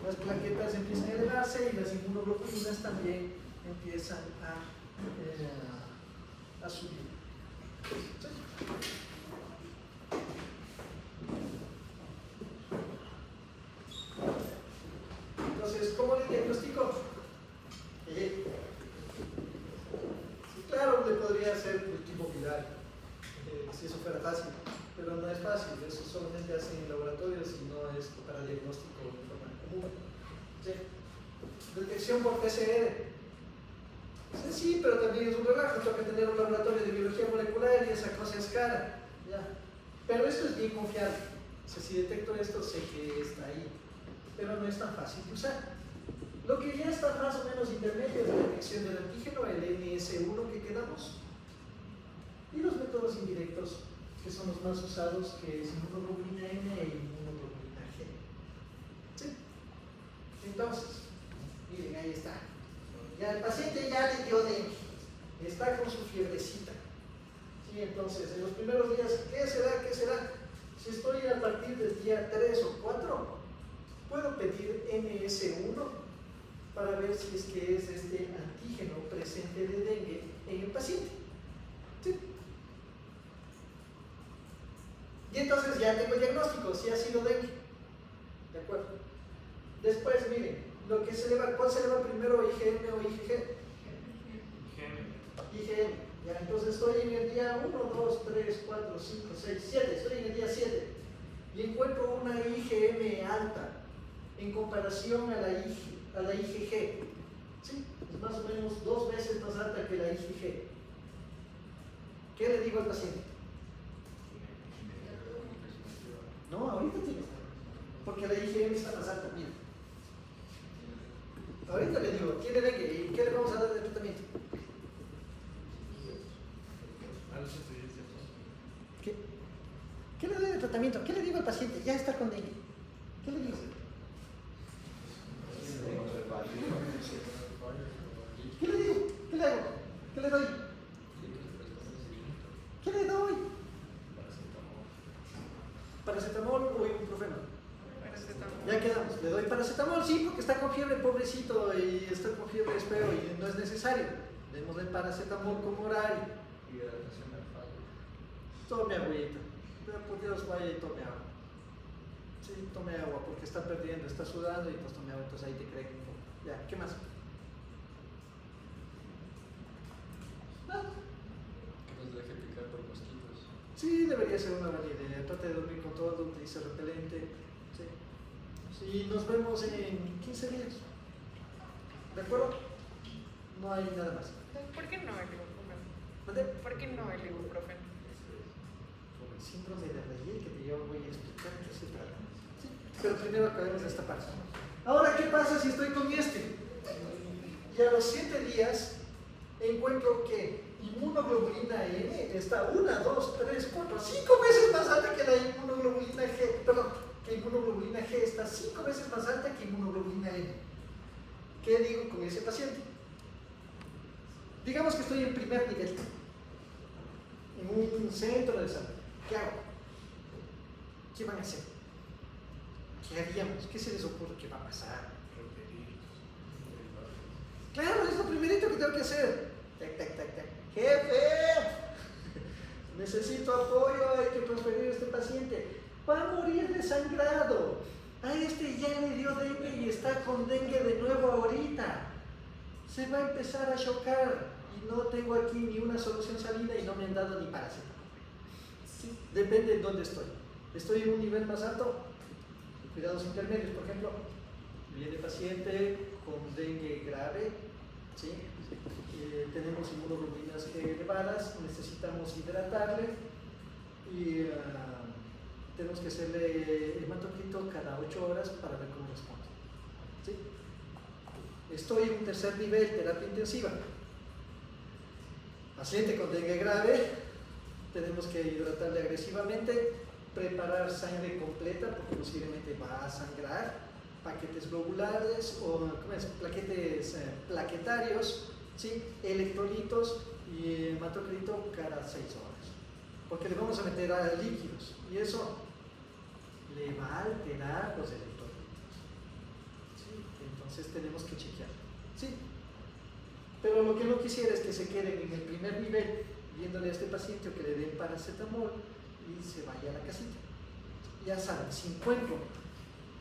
Las plaquetas empiezan a elevarse y las inmunoglobulinas también empiezan a subir. ¿Sí? Entonces, ¿cómo le diagnostico? Claro, le podría hacer cultivo viral, si eso fuera fácil, pero no es fácil, eso solamente hacen en laboratorios y no es para diagnóstico de forma común. ¿Sí? Detección por PCR. Sí, pero también es un relajo, tengo que tener un laboratorio de biología molecular y esa cosa es cara. ¿Ya? Pero esto es bien confiable. O sea, si detecto esto, sé que está ahí. Pero no es tan fácil de usar. Lo que ya está más o menos intermedio es la detección del antígeno, el NS1 que quedamos. Y los métodos indirectos, que son los más usados, que es inmunoglobulina M e inmunoglobulina G. ¿Sí? Entonces, miren, ahí está. Ya el paciente ya le dio dengue, está con su fiebrecita. ¿Sí? Entonces, en los primeros días, ¿qué será? ¿Qué será? Si estoy a partir del día 3 o 4, puedo pedir NS1 para ver si es que es este antígeno presente de dengue en el paciente. ¿Sí? Y entonces ya tengo el diagnóstico, si ha sido dengue. ¿De acuerdo? Después, miren, lo que se eleva, ¿cuál se eleva primero, IgM o IgG? IgM. Ya, entonces estoy en el día 1, 2, 3, 4, 5, 6, 7, estoy en el día 7 y encuentro una IgM alta en comparación a la IgG. ¿Sí? Es más o menos 2 veces más alta que la IgG. ¿Qué le digo al paciente? No, ahorita tiene, porque la IgM está más alta, mira. Ahorita le digo, tiene dengue, ¿y qué le vamos a dar de tratamiento? ¿Qué le doy de tratamiento? ¿Qué le digo al paciente? Ya está con dengue. ¿Qué le digo? ¿Qué le digo? ¿Qué le hago? ¿Qué le doy? ¿Qué le doy? ¿Paracetamol o ibuprofeno? Ya quedamos, le doy paracetamol, sí, porque está con fiebre, pobrecito, y está con fiebre, espero, y no es necesario. Démosle paracetamol como horario. Tome agüita, pero por Dios, vaya y tome agua. Sí, tome agua, porque está perdiendo, está sudando, y pues tome agua, entonces ahí te creen un poco. Ya, ¿qué más? Nada. Que nos deje picar por mosquitos. Sí, debería ser una buena idea. Trate de dormir con todo, utilice repelente. Sí. Sí, nos vemos en 15 días. ¿De acuerdo? No hay nada más. ¿Por qué no el ibuprofeno? ¿Vale? ¿Por qué no el ibuprofeno? Por el síndrome de Rayet, que yo voy a explicar qué se trata. Sí. Pero primero acabemos esta parte. Ahora, ¿qué pasa si estoy con este? Y a los 7 días encuentro que inmunoglobulina M está 1, 2, 3, 4, 5 veces más alta que la inmunoglobulina G. Perdón, que inmunoglobulina G está 5 veces más alta que inmunoglobulina M. ¿Qué digo con ese paciente? Digamos que estoy en primer nivel, en un centro de salud. ¿Qué hago? ¿Qué van a hacer? ¿Qué haríamos? ¿Qué se les ocurre que va a pasar? Claro, es lo primerito que tengo que hacer. Tac, tac, tac, tac. ¡Jefe! Necesito apoyo, hay que transferir a este paciente. Va a morir desangrado. A este ya le dio dengue y está con dengue de nuevo ahorita. Se va a empezar a chocar y no tengo aquí ni una solución salida y no me han dado ni paracetamol. Sí, depende de dónde estoy. Estoy en un nivel más alto, cuidados intermedios, por ejemplo, viene paciente con dengue grave, ¿sí? Tenemos inmunoglobulinas elevadas, necesitamos hidratarle y tenemos que hacerle hematocrit cada 8 horas para ver cómo responde. ¿Sí? Estoy en un tercer nivel, terapia intensiva. Paciente con dengue grave, tenemos que hidratarle agresivamente, preparar sangre completa porque posiblemente va a sangrar, paquetes globulares o paquetes plaquetarios, ¿sí? Electrolitos y hematocrito cada 6 horas, porque le vamos a meter a líquidos y eso le va a alterar los electrolitos, ¿sí? Entonces tenemos que chequear, ¿sí? Pero lo que no quisiera es que se queden en el primer nivel viéndole a este paciente o que le den paracetamol y se vaya a la casita. Ya saben, si encuentro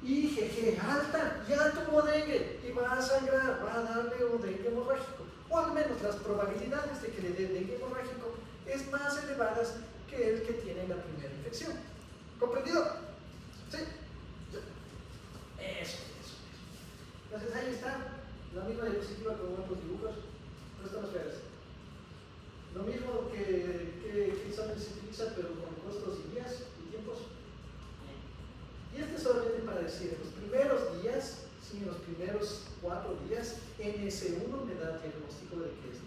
IgG alta, ya tuvo dengue y va a sangrar, va a darle un dengue hemorrágico, o al menos las probabilidades de que le dé dengue hemorrágico es más elevadas que el que tiene la primera infección. ¿Comprendido? ¿Sí? Eso. Entonces ahí está, la misma diapositiva con otros dibujos, no estamos claros. Lo mismo que examen se utiliza, pero con costos y días y tiempos. Y este es solamente para decir, en los primeros días, sí, en los primeros 4 días, NS1 me da diagnóstico de que es.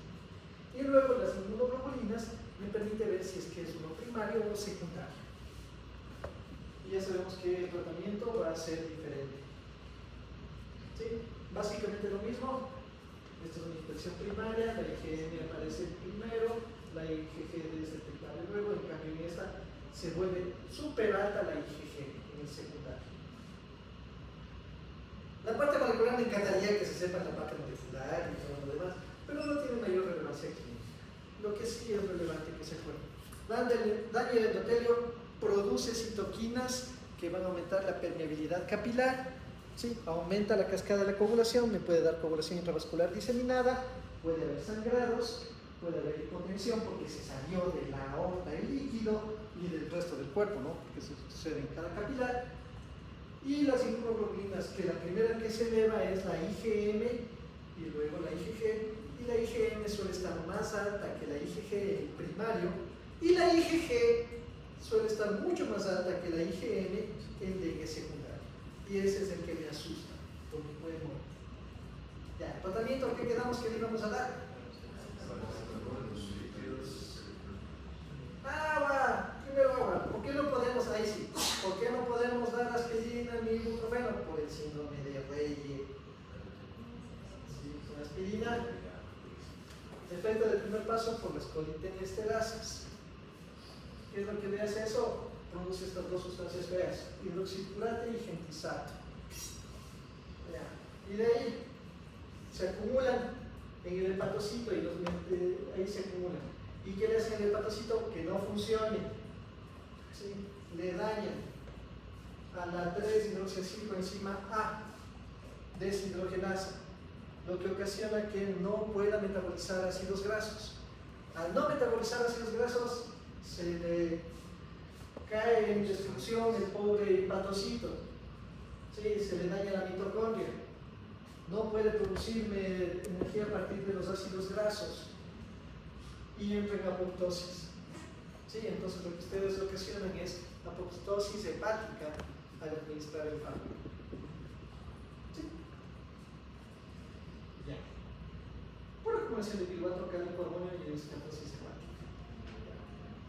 Y luego las inmunoglobulinas me permite ver si es que es uno primario o secundario. Y ya sabemos que el tratamiento va a ser diferente. ¿Sí? Básicamente lo mismo. Esta es una infección primaria, la IgM aparece primero, la IgG es detectable luego, en cambio en esta se vuelve súper alta la IgG en el secundario. La parte molecular me encantaría que se sepa la parte molecular y todo lo demás, pero no tiene mayor relevancia clínica. Lo que sí es relevante que se acuerden. Daño del endotelio produce citoquinas que van a aumentar la permeabilidad capilar. ¿Sí? Aumenta la cascada de la coagulación, me puede dar coagulación intravascular diseminada, puede haber sangrados, puede haber hipotensión porque se salió de la aorta el líquido y del resto del cuerpo, ¿no? Porque eso sucede en cada capilar. Y las inmunoglobulinas, que la primera que se eleva es la IgM y luego la IgG, y la IgM suele estar más alta que la IgG en primario, y la IgG suele estar mucho más alta que la IgM en dengue secundario. Y ese es el que me asusta, porque puede morir. Ya, tratamiento, ¿qué quedamos que le íbamos a dar? Agua, primero agua. ¿Por qué no podemos, ahí sí, por qué no podemos dar aspirina ni ibuprofeno? Por el síndrome de Reye. Sí, con aspirina, efecto del primer paso por las colitenesterasas. ¿Qué es lo que le hace eso? Produce estas dos sustancias feas, hidroxiturate y gentisato. Y de ahí se acumulan en el hepatocito y ahí se acumulan. ¿Y qué le hacen al hepatocito? Que no funcione. ¿Sí? Le dañan a la 3-hidroxiacilcoenzima A, deshidrogenasa, lo que ocasiona que no pueda metabolizar ácidos grasos. Al no metabolizar ácidos grasos, se le cae en destrucción el pobre hepatocito, ¿sí? Se le daña la mitocondria, no puede producir energía a partir de los ácidos grasos y entra en apoptosis. ¿Sí? Entonces lo que ustedes ocasionan es apoptosis hepática al administrar el fármaco. ¿Sí? Ya. Por acumulación de piruvato, cálcico, hormonio y discatosis hepática.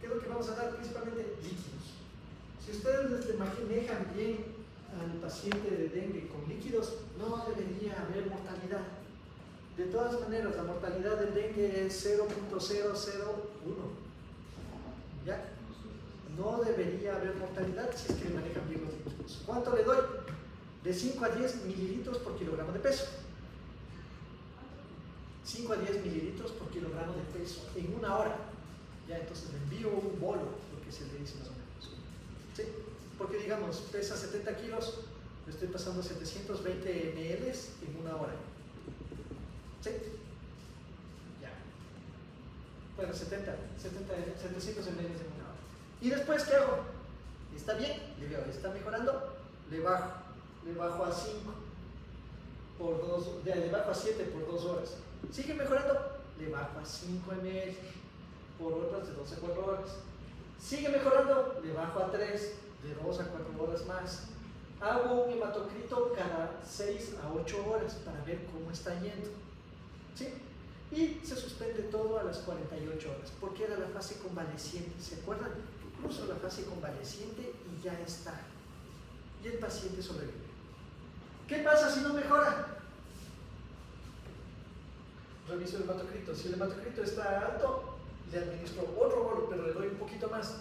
¿Qué es lo que vamos a dar? Principalmente líquidos. Si ustedes les manejan bien al paciente de dengue con líquidos, no debería haber mortalidad. De todas maneras, la mortalidad del dengue es 0.001. ¿Ya? No debería haber mortalidad si es que manejan bien los líquidos. ¿Cuánto le doy? De 5 a 10 mililitros por kilogramo de peso. 5 a 10 mililitros por kilogramo de peso en una hora. Ya, entonces le envío un bolo, lo que se le dice más o menos. ¿Sí? Porque digamos, pesa 70 kilos, le estoy pasando 720 ml en una hora. ¿Sí? Ya. Bueno, 700 ml en una hora. ¿Y después qué hago? ¿Está bien? Le veo, ¿está mejorando? Le bajo a 5 por 2, le bajo a 7 por 2 horas. ¿Sigue mejorando? Le bajo a 5 ml por otras de 12 a 4 horas. ¿Sigue mejorando? Le bajo a 3 de 2 a 4 horas más. Hago un hematocrito cada 6 a 8 horas para ver cómo está yendo. ¿Sí? Y se suspende todo a las 48 horas, porque era la fase convaleciente, ¿se acuerdan? Incluso la fase convaleciente y ya está. Y el paciente sobrevive. ¿Qué pasa si no mejora? Reviso el hematocrito. Si el hematocrito está alto, le administro otro bolo, pero le doy un poquito más,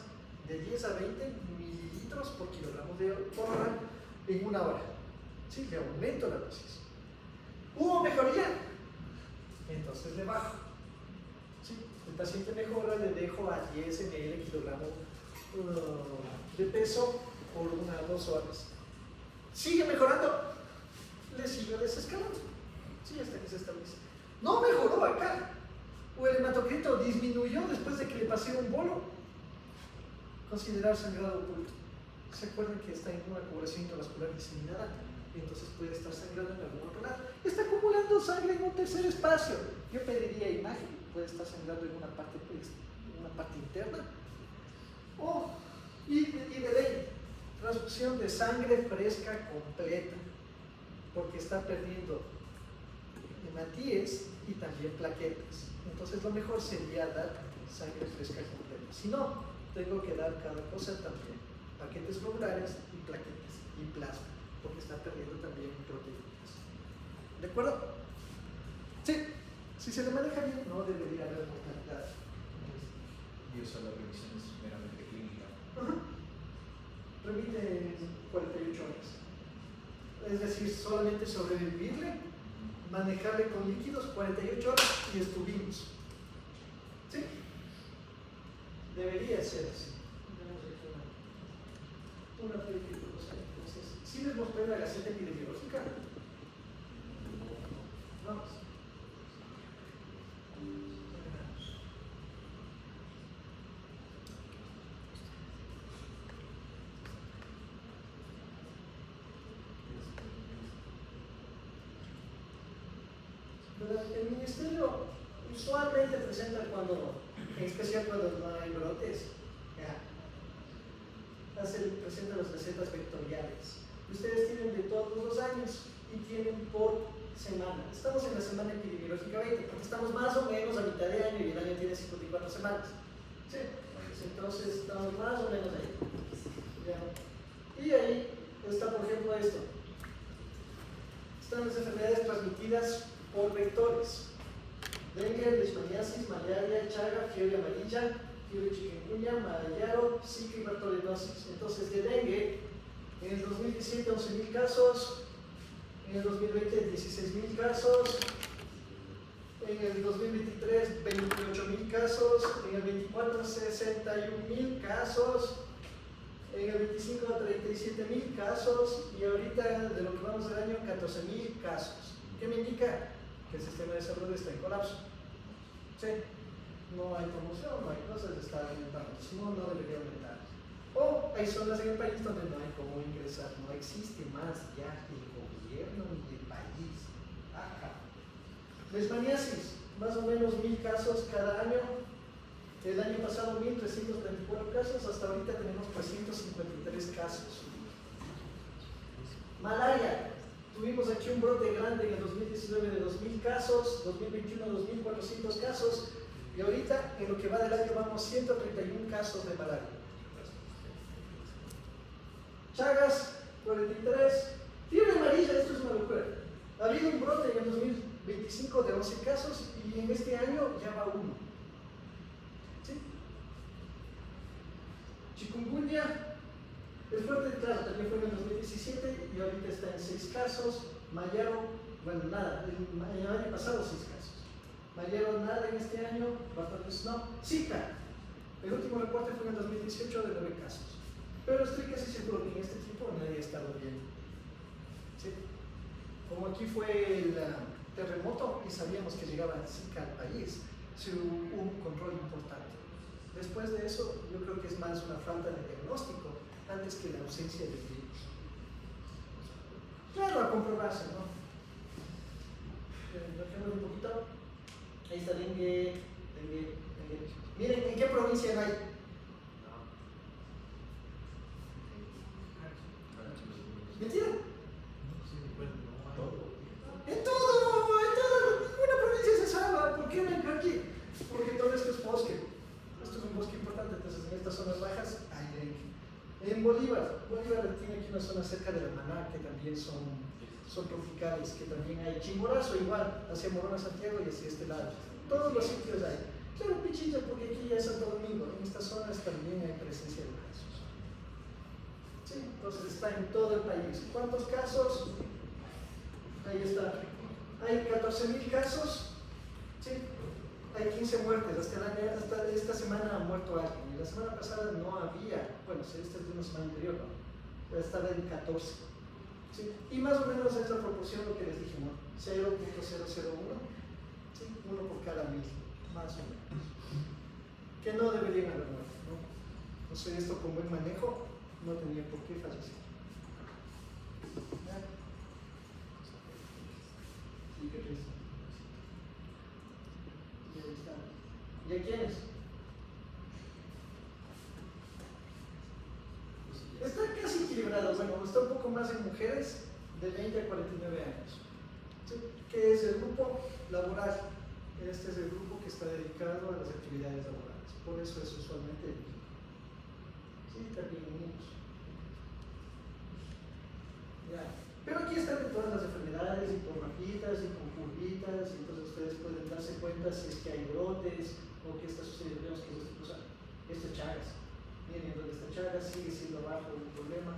de 10 a 20 mililitros por kilogramo por hora en 1 hora. Sí, le aumento la dosis. ¿Hubo mejoría? Entonces le bajo. ¿Sí? El paciente mejora, le dejo a 10 ml kilogramo de peso por 1 a 2 horas. ¿Sigue mejorando? Le sigo desescalando. Sí, hasta que se establece. No mejoró acá. O el hematocrito disminuyó después de que le pasé un bolo. Considerar sangrado oculto. ¿Se acuerdan que está en una coagulación intravascular diseminada? Y entonces puede estar sangrando en algún otro lado. Está acumulando sangre en un tercer espacio. Yo pediría imagen. Puede estar sangrando en una parte interna. Y de ley, transfusión de sangre fresca completa. Porque está perdiendo hematíes y también plaquetas. Entonces lo mejor sería dar sangre fresca completa. Si no, tengo que dar cada cosa también. Paquetes globulares y plaquetas y plasma, porque está perdiendo también proteínas. ¿De acuerdo? Sí. Si se le maneja bien, no debería haber mortalidad. Y eso la revisión es meramente clínica. Remite en 48 horas. Es decir, solamente sobrevivirle, manejarle con líquidos 48 horas y estuvimos. ¿Sí? Debería ser así. Una película, entonces, ¿sí les mostré la Gaceta Epidemiológica? Vamos. El ministerio usualmente presenta en especial cuando no hay brotes, presenta las recetas vectoriales. Ustedes tienen de todos los años y tienen por semana. Estamos en la semana epidemiológica 20, porque estamos más o menos a mitad de año y el año tiene 54 semanas. ¿Sí? Entonces estamos más o menos ahí. ¿Ya? Y ahí está, por ejemplo, esto. Están las enfermedades transmitidas por vectores: dengue, leishmaniasis, malaria, chaga, fiebre amarilla, fiebre chikungunya, malaria, zika y bartolinosis. Entonces, de dengue, en el 2017 11.000 casos, en el 2020 16.000 casos, en el 2023 28.000 casos, en el 24 61.000 casos, en el 25 37.000 casos y ahorita de lo que vamos del año 14.000 casos. ¿Qué me indica? Que el sistema de salud está en colapso. ¿Sí? No hay promoción, no hay cosas, está aumentando. Si no, no debería aumentar. O hay zonas en el país donde no hay cómo ingresar, no existe más ya el gobierno ni el país. Ajá. Leishmaniasis, más o menos 1.000 casos cada año. El año pasado 1.324 casos, hasta ahorita tenemos 353 casos. Malaria. Tuvimos aquí un brote grande en el 2019 de 2.000 casos, 2021 2.400 casos, y ahorita en lo que va del año vamos 131 casos de malaria. Chagas, 43. Fiebre amarilla, esto es una locura. Ha habido un brote en el 2025 de 11 casos y en este año ya va 1. ¿Sí? Chikungunya. El fuerte, claro, también fue en el 2017 y ahorita está en 6 casos. Mayaro, bueno, nada, el año pasado 6 casos. Mayaro, nada en este año, bastantes no. Zika, el último reporte fue en el 2018 de 9 casos. Pero estoy casi seguro que en este tiempo nadie ha estado bien. ¿Sí? Como aquí fue el terremoto y sabíamos que llegaba Zika al país, sí hubo un control importante. Después de eso, yo creo que es más una falta de diagnóstico antes que la ausencia del virus. Claro, a comprobarse, ¿no? Bajemos un poquito. Ahí está dengue. Miren, ¿en qué provincia no hay? Bolívar tiene aquí una zona cerca de la Maná que también son tropicales, que también hay. Chimborazo igual, hacia Morona Santiago y hacia este lado. Todos los sitios hay. Claro, Pichincha, porque aquí ya es Santo Domingo, en estas zonas también hay presencia de casos. Sí, entonces está en todo el país. ¿Cuántos casos? Ahí está. Hay 14.000 casos. Sí, hay 15 muertes. Hasta esta semana ha muerto alguien. Y la semana pasada no había, bueno, esta es de una semana anterior, ¿no? Pero estaba en 14. ¿Sí? Y más o menos es la proporción lo que les dije, ¿no? 0.001. ¿Sí? Uno por cada 1000, más o menos. Que no deberían haber muerto, ¿no? Entonces esto con buen manejo no tenía por qué fallecer. ¿Ya? ¿Y qué crees? Y ahí está. ¿Y a quiénes? Está casi equilibrado, bueno, está un poco más en mujeres de 20 a 49 años, ¿sí? Que es el grupo laboral. Este es el grupo que está dedicado a las actividades laborales, por eso es usualmente el mismo. Sí, también niños. Ya. Pero aquí están de todas las enfermedades y por mapitas y con curvitas, y entonces ustedes pueden darse cuenta si es que hay brotes o qué está sucediendo. Vemos que esto es Chagas. Miren donde está Chagas, sigue siendo bajo el problema.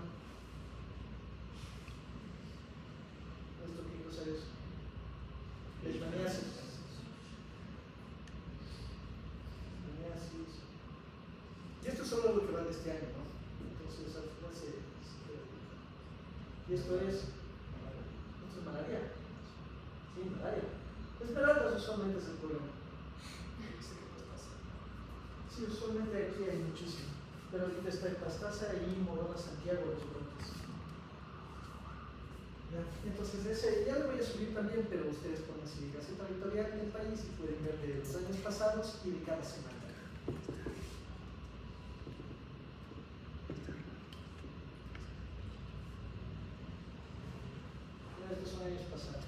¿Esto qué cosa es? Leishmaniasis. Y esto es solo lo que va de este año, ¿no? Entonces al final y esto es malaria. Sí, malaria. Esmeraldas usualmente es el problema. Sí, usualmente aquí hay muchísimo. Pero ahorita está en Pastaza y Morona Santiago los brotes. Entonces ese ya lo voy a subir también, pero ustedes pueden seguir así territorial del país y pueden ver de los años pasados y de cada semana. Estos son años pasados.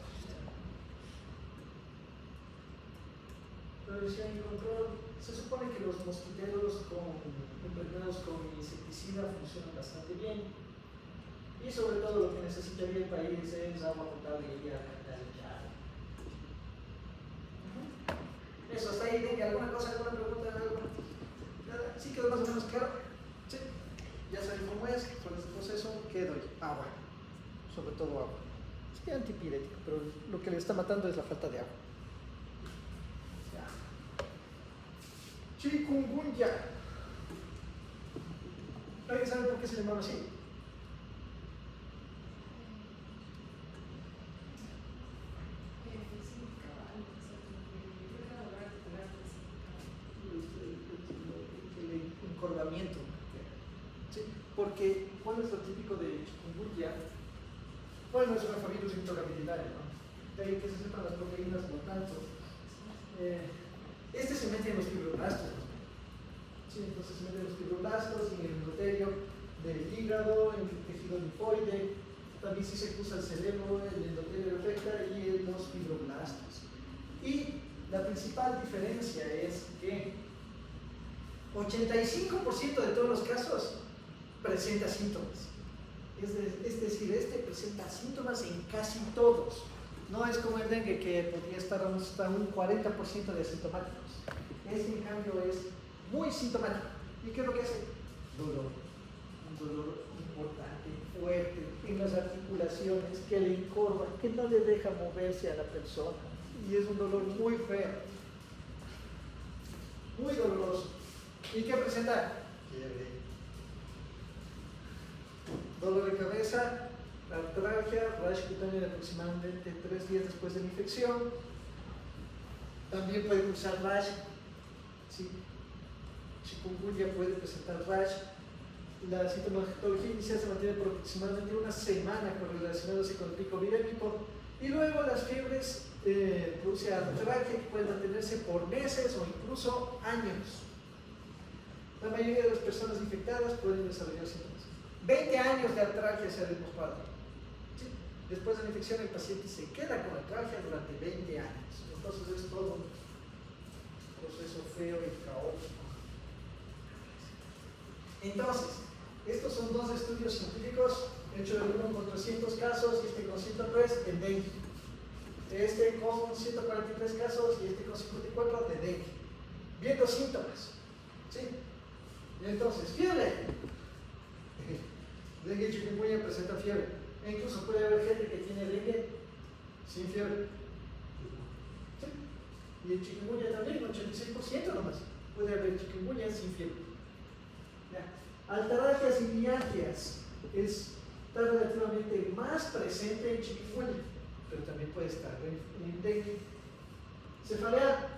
Pero se encontró, se supone que los mosquiteros impregnados con insecticida funcionan bastante bien. Y sobre todo lo que necesitaría el país es agua potable y alcantarillado. Eso, hasta ahí, venga, ¿alguna cosa, alguna pregunta? Nada, ¿sí quedó más o menos claro? Sí, ya saben cómo es, con este proceso, ¿qué doy? Agua, sobre todo agua. Es antipirético, pero lo que le está matando es la falta de agua. Ya. Chikungunya. ¿Alguien sabe por qué se llamaba así? El encorvamiento. ¿Sí? Porque, ¿cuál es lo típico de chikungunya? Bueno, es un virus intracapitario, ¿no? De ahí que se sepan las proteínas, no tanto. Este se mete en los fibroblastos, ¿no? Sí, entonces se mete en los fibroblastos, en el endotelio del hígado, en el tejido linfoide, también si se cruza el cerebro, el endotelio afecta y en los fibroblastos. Y la principal diferencia es que 85% de todos los casos presenta síntomas. Es decir, este presenta síntomas en casi todos. No es como el dengue que podría estar hasta un 40% de asintomáticos. Este, en cambio, es muy sintomático. ¿Y qué es lo que hace? Dolor. Un dolor importante, fuerte, en las articulaciones, que le encorva, que no le deja moverse a la persona. Y es un dolor muy feo. Muy doloroso. ¿Y qué presenta? Fiebre. Dolor de cabeza, artralgia, rash cutáneo de aproximadamente 3 días después de la infección. También puede usar rash. ¿Sí? Chikungunya puede presentar rash. La sintomatología inicial se mantiene por aproximadamente una semana correlacionándose con el pico virémico. Y luego las fiebres produce artralgia que puede mantenerse por meses o incluso años. La mayoría de las personas infectadas pueden desarrollar síntomas. 20 años de artralgia se ha demostrado. ¿Sí? Después de la infección el paciente se queda con artralgia durante 20 años. Entonces es todo un proceso feo y caótico. Entonces, Estos son dos estudios científicos, hecho el uno con 300 casos y este con 103 en dengue. Este con 143 casos y este con 54 de dengue. Viendo síntomas. ¿Sí? Y entonces, fiebre. Dengue y chikungunya presentan fiebre. E incluso puede haber gente que tiene dengue sin fiebre. ¿Sí? Y el chikungunya también, un 86% nomás. Puede haber chikungunya sin fiebre. Ya. Altaralgias y mialgias está relativamente más presente en chikungunya, pero también puede estar en dengue. Cefalea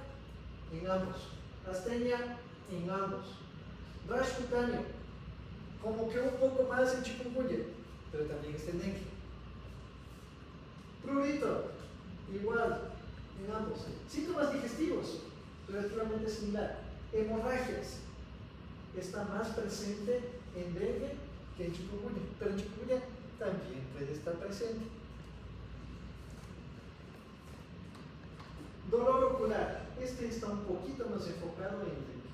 en ambos. Astenia en ambos. Rash cutáneo, como que un poco más en chikungunya, pero también está en dengue. Prurito, igual en ambos. Síntomas digestivos, relativamente similar. Hemorragias, está más presente en dengue que en chikungunya, pero en chikungunya también puede estar presente. Dolor ocular, este está un poquito más enfocado en dengue,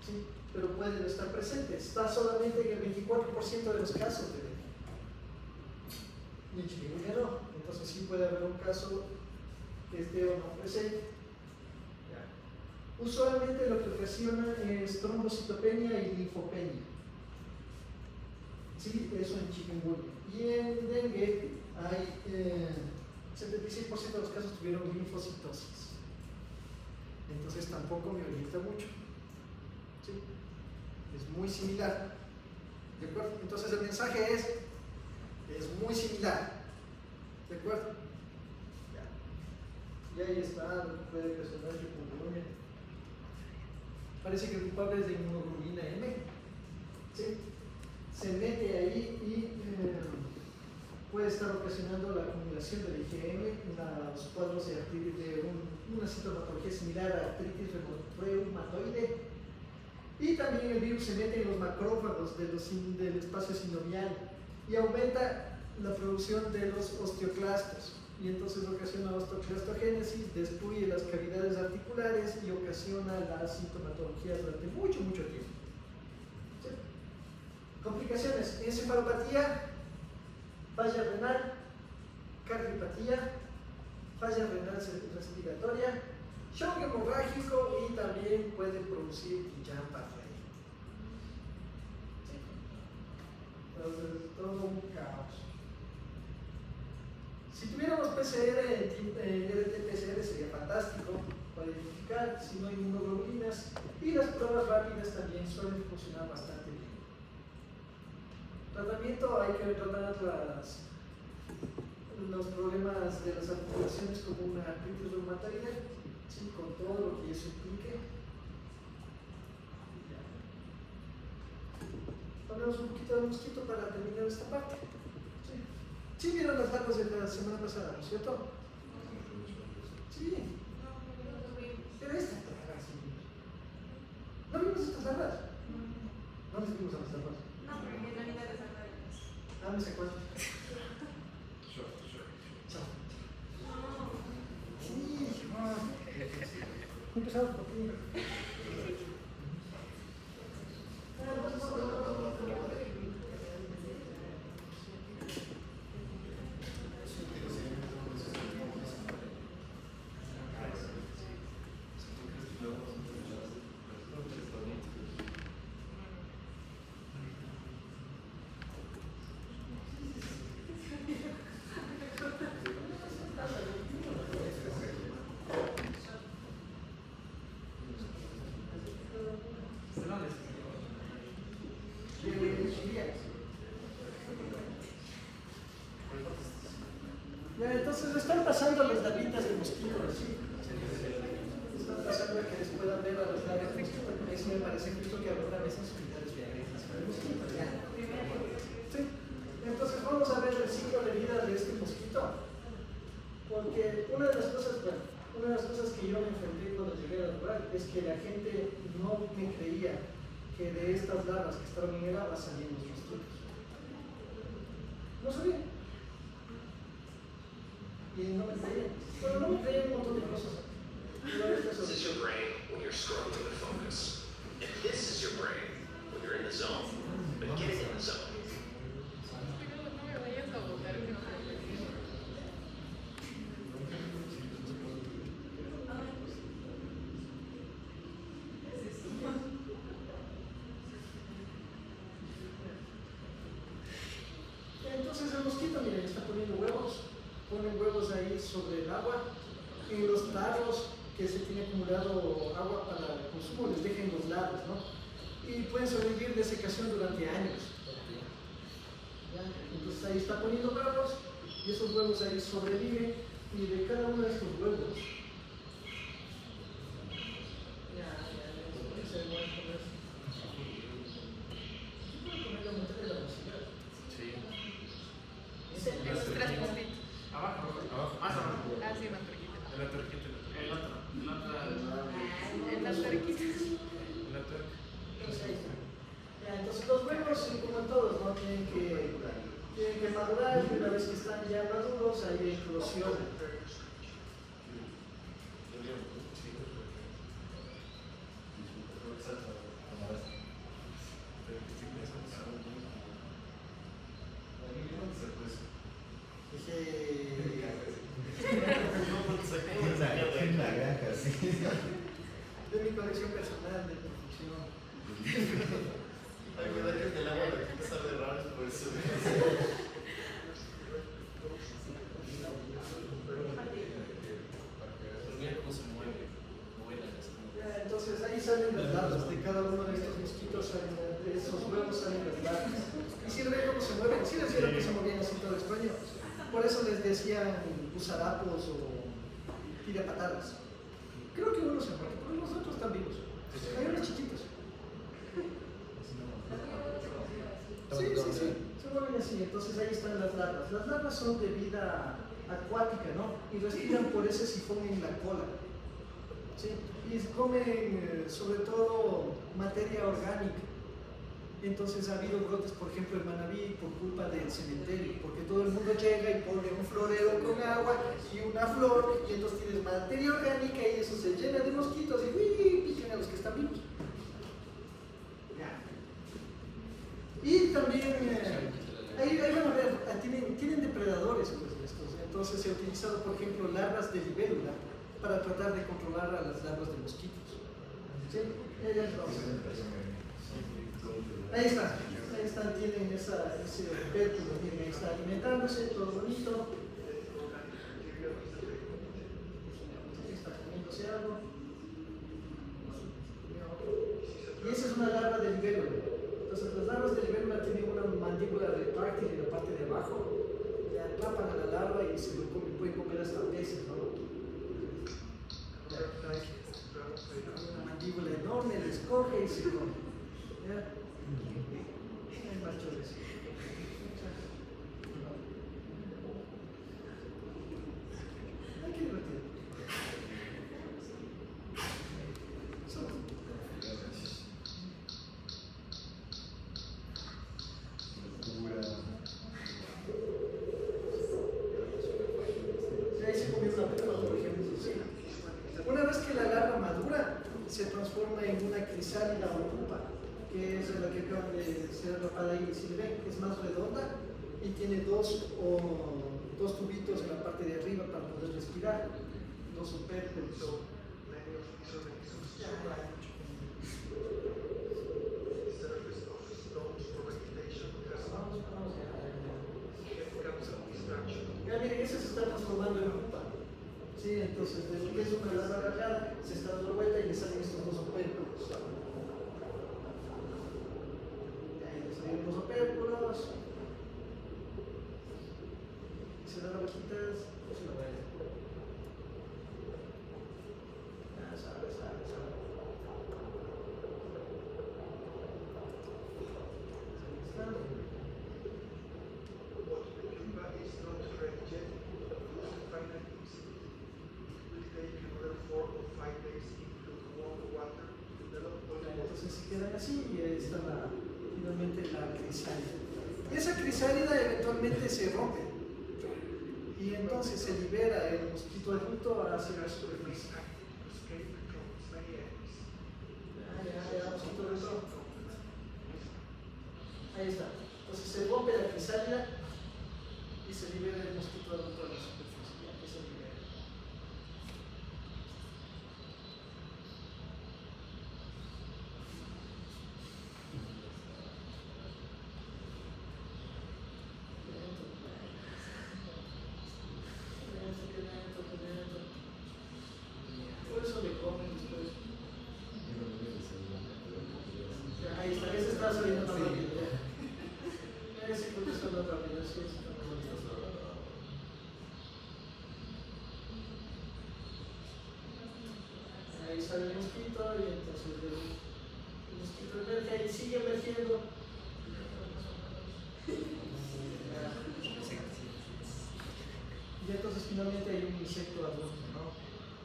¿sí? Pero puede no estar presente, está solamente en el 24% de los casos de dengue. Y en chikungunya no, entonces sí puede haber un caso que esté o no presente. Usualmente lo que ocasiona es trombocitopenia y linfopenia. Sí, eso en chikungunya. Y en dengue hay 76% de los casos tuvieron linfocitosis. Entonces tampoco me orienta mucho. ¿Sí? Es muy similar. ¿De acuerdo? Entonces el mensaje es muy similar. ¿De acuerdo? Ya. Y ahí está lo que puede ocasionar chikungunya. Parece que el culpable es de inmunoglobulina M. ¿Sí? Se mete ahí y puede estar ocasionando la acumulación de IgM en los cuadros de artritis, de una sintomatología similar a artritis reumatoide. Y también el virus se mete en los macrófagos del espacio sinovial y aumenta la producción de los osteoclastos. Y entonces ocasiona osteoclastogénesis, destruye las cavidades articulares y ocasiona la sintomatología durante mucho tiempo. ¿Sí? Complicaciones: encefalopatía, falla renal, cardiopatía, falla renal respiratoria, shock hemorrágico y también puede producir Guillain-Barré. ¿Sí? Entonces, todo un caos. Si tuviéramos PCR, RT-PCR sería fantástico para identificar si no hay inmunoglobulinas, y las pruebas rápidas también suelen funcionar bastante bien. Tratamiento: hay que tratar los problemas de las articulaciones como una artritis reumatoide, ¿sí? Con todo lo que eso implique. Hablamos un poquito del mosquito para terminar esta parte. ¿Sí vieron las larvas de la semana pasada, no es cierto? Sí. Pero esta plaga, sí. ¿No vimos estas larvas? No les vimos a las larvas. No, pero en realidad es larvas. Ah, me sé cuánto. Chao. Sí, empezamos por ti. Entonces están pasando las larvitas de mosquito, ¿sí? Están pasando a que les puedan ver a las larvas de mosquito, porque eso me parece justo que alguna vez en su vida les vean el mosquito, ¿ya? ¿Sí? Entonces vamos a ver el ciclo de vida de este mosquito, porque una de las cosas que yo me enfrenté cuando llegué a laborar es que la gente no me creía que de estas larvas que estaban en el agua salían los mosquitos. No sabía. Y no me creían. Bueno, no me creían un montón de cosas. This is your brain when you're struggling to focus. And this is your brain when you're in the zone. But getting in the zone que se tiene acumulado agua para el consumo les deja en los lados, ¿no? Y pueden sobrevivir de secación durante años. ¿Ya? Entonces ahí está poniendo huevos y esos huevos ahí sobreviven y de cada uno de estos huevos Esos tres puntitos. Abajo, más abajo. Ah, sí, más cerquita. El otro. En las cerquitas. Ya, entonces los huevos, como en todos, ¿no? Tienen que madurar y una vez que están ya maduros, ahí eclosionan. De mi colección personal de producción. Ay, ¿verdad que el agua de aquí empezar de raro es por eso? Mira cómo se mueve. Ya, entonces ahí salen las larvas de cada uno de estos mosquitos, de esos huevos salen las larvas. Y si ven cómo se mueven, si les vieron que se movían así todo extraño. Por eso les decían usarapos o tirapatadas. Creo que uno se muere, pero los otros están vivos. Hay unos chiquitos. Sí, se mueven así, entonces ahí están las larvas. Las larvas son de vida acuática, ¿no? Y respiran por ese sifón en la cola. ¿Sí? Y comen sobre todo materia orgánica. Entonces ha habido brotes, por ejemplo, en Manabí por culpa del cementerio, porque todo el mundo llega y pone un florero con agua y una flor, y entonces tienes materia orgánica y eso se llena de mosquitos y pican a los que están vivos. Y también, ahí van a ver, tienen depredadores pues, estos. Entonces se ha utilizado, por ejemplo, larvas de libélula para tratar de controlar a las larvas de mosquitos. ¿Sí? Ahí están, tienen ese pérculo, miren, ahí está alimentándose, todo bonito. Ahí está comiéndose algo. Y esa es una larva de libélula. Entonces las larvas de libélula tienen una mandíbula retráctil en la parte de abajo, le atrapan a la larva y se lo comen, pueden comer hasta peces, ¿no? Una mandíbula enorme, les coge y se come. ¿Ya? Hay más choles. Ay, qué divertido. Ahí se comió una pepa, por ejemplo. Sí. Una vez que la larva madura, se transforma en una crisálida o pupa, que es la que acaban de ser atrapada ahí. Si ven, es más redonda y tiene dos tubitos en la parte de arriba para poder respirar, dos opérculos. Ya miren, eso se está transformando en pupa. Sí, entonces desde que es una larva alargada, se está dando vuelta y le salen estos dos opérculos. Ahí le salen los opérculos. Se dan vueltitas, pues se lo va a ir. Ya sabe. Entonces se quedan así y ahí está finalmente la crisálida. Y esa crisálida eventualmente se rompe y entonces se libera el mosquito adulto hacia la superficie. Mosquito adulto. Ahí está. Entonces se rompe la crisálida y se libera el mosquito adulto a la superficie. Aquí se libera. Por eso va saliendo más rápido. Sí, porque son más rápido, sí, sí. Ahí sale el mosquito y entonces el mosquito emerge y sigue emergiendo. Y entonces finalmente hay un insecto adulto, ¿no?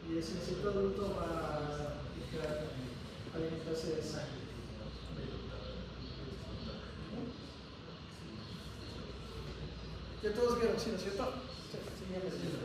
Y ese insecto adulto va a alimentarse de sangre. Ya todos vieron, ¿sí, no es cierto? Sí, sí, ya me entiendo.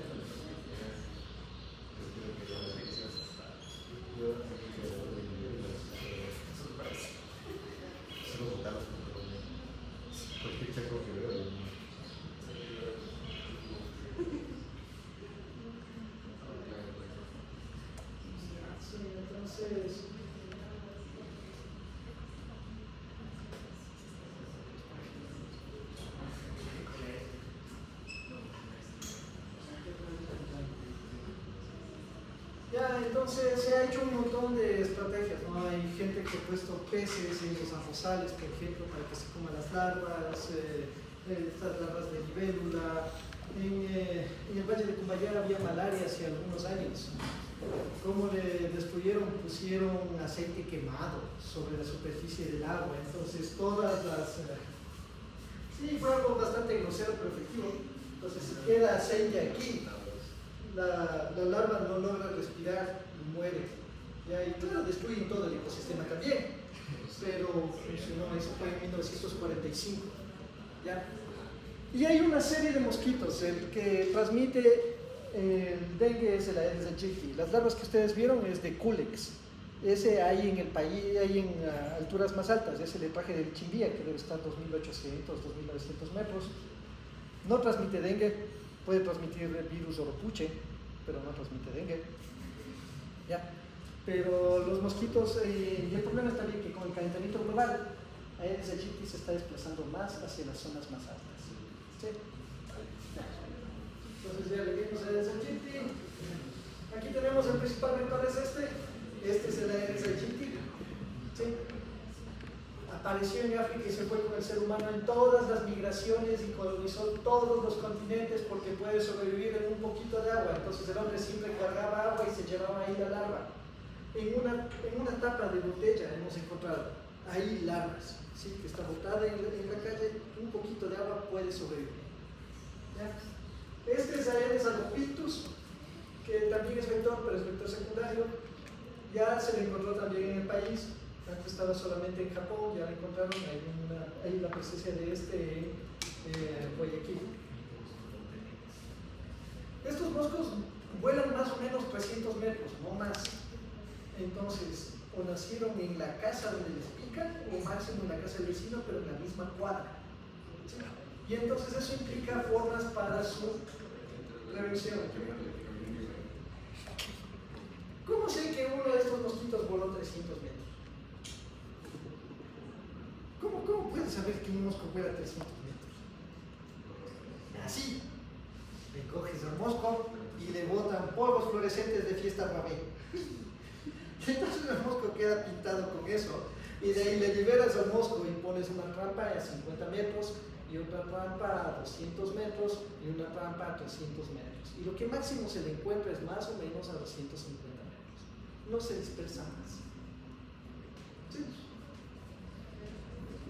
Sí, entonces... Ya, entonces se ha hecho un montón de estrategias, ¿no? Hay gente que ha puesto peces en los arrozales, por ejemplo, para que se coman las larvas, estas larvas de libélula. En el Valle de Cumbayá había malaria hace algunos años. ¿Cómo le destruyeron? Pusieron aceite quemado sobre la superficie del agua. Entonces todas las... sí, fue algo bastante grosero, pero efectivo. Entonces si queda aceite aquí, la larva no logra respirar y muere. ¿Ya? Y claro, destruyen todo el ecosistema también. Pero funcionó, eso fue en 1945. ¿Ya? Y hay una serie de mosquitos. El que transmite el dengue es el Aedes aegypti. Las larvas que ustedes vieron es de Culex. Ese hay en el país, hay en alturas más altas. Ese le traje del Chimbía, que debe estar 2.800, 2.900 metros. No transmite dengue, puede transmitir el virus oropuche, pero no transmite dengue. ¿Ya? Pero los mosquitos, y el problema es también que con el calentamiento global, Aedes aegypti se está desplazando más hacia las zonas más altas. ¿Sí? Entonces ya le dimos a Aedes aegypti. Aquí tenemos el principal vector, es este. Este es el Aedes aegypti. ¿Sí? Apareció en África y se fue con el ser humano en todas las migraciones y colonizó todos los continentes porque puede sobrevivir en un poquito de agua. Entonces el hombre siempre cargaba agua y se llevaba ahí la larva. En una tapa de botella hemos encontrado ahí larvas, ¿sí? Que está botada en la calle, un poquito de agua puede sobrevivir. ¿Ya? Este es Aedes albopictus, que también es vector, pero es vector secundario. Ya se le encontró también en el país. Antes estaba solamente en Japón, ya lo encontraron, hay la presencia de este en Guayaquil. Estos moscos vuelan más o menos 300 metros, no más. Entonces, o nacieron en la casa donde les pican, o máximo en la casa del vecino, pero en la misma cuadra. ¿Sí? Y entonces eso implica formas para su prevención. ¿Cómo sé que uno de estos mosquitos voló 300 metros? ¿Cómo puedes saber que un mosco vuela 300 metros? Así. Le coges al mosco y le botan polvos fluorescentes de fiesta rabé. Entonces el mosco queda pintado con eso. Y de ahí le liberas al mosco y pones una trampa a 50 metros y otra trampa a 200 metros y una trampa a 300 metros. Y lo que máximo se le encuentra es más o menos a 250 metros. No se dispersa más. ¿Sí?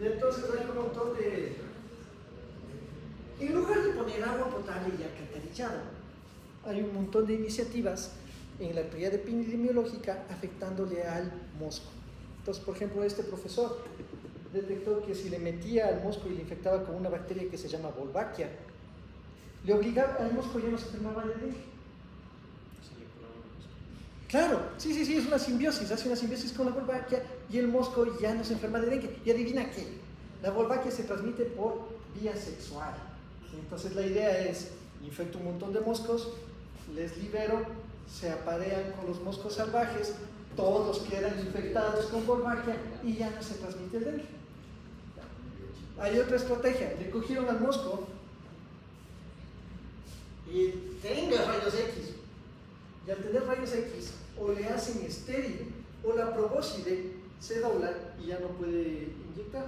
Y entonces hay un montón de... En lugar de poner agua potable y alcantarillado, hay un montón de iniciativas en la actividad epidemiológica afectándole al mosco. Entonces, por ejemplo, este profesor detectó que si le metía al mosco y le infectaba con una bacteria que se llama Wolbachia, le obligaba al mosco ya no se enfermaba de dengue. Claro, sí, es una simbiosis, hace una simbiosis con la Wolbachia y el mosco ya no se enferma de dengue. Y adivina qué, la Wolbachia se transmite por vía sexual. Entonces la idea es, infecto un montón de moscos, les libero, se aparean con los moscos salvajes, todos quedan infectados con Wolbachia y ya no se transmite el dengue. Hay otra estrategia, le cogieron al mosco y tenga rayos X. Y al tener rayos X, o le hacen estéril, o la probóscide se dobla y ya no puede inyectar.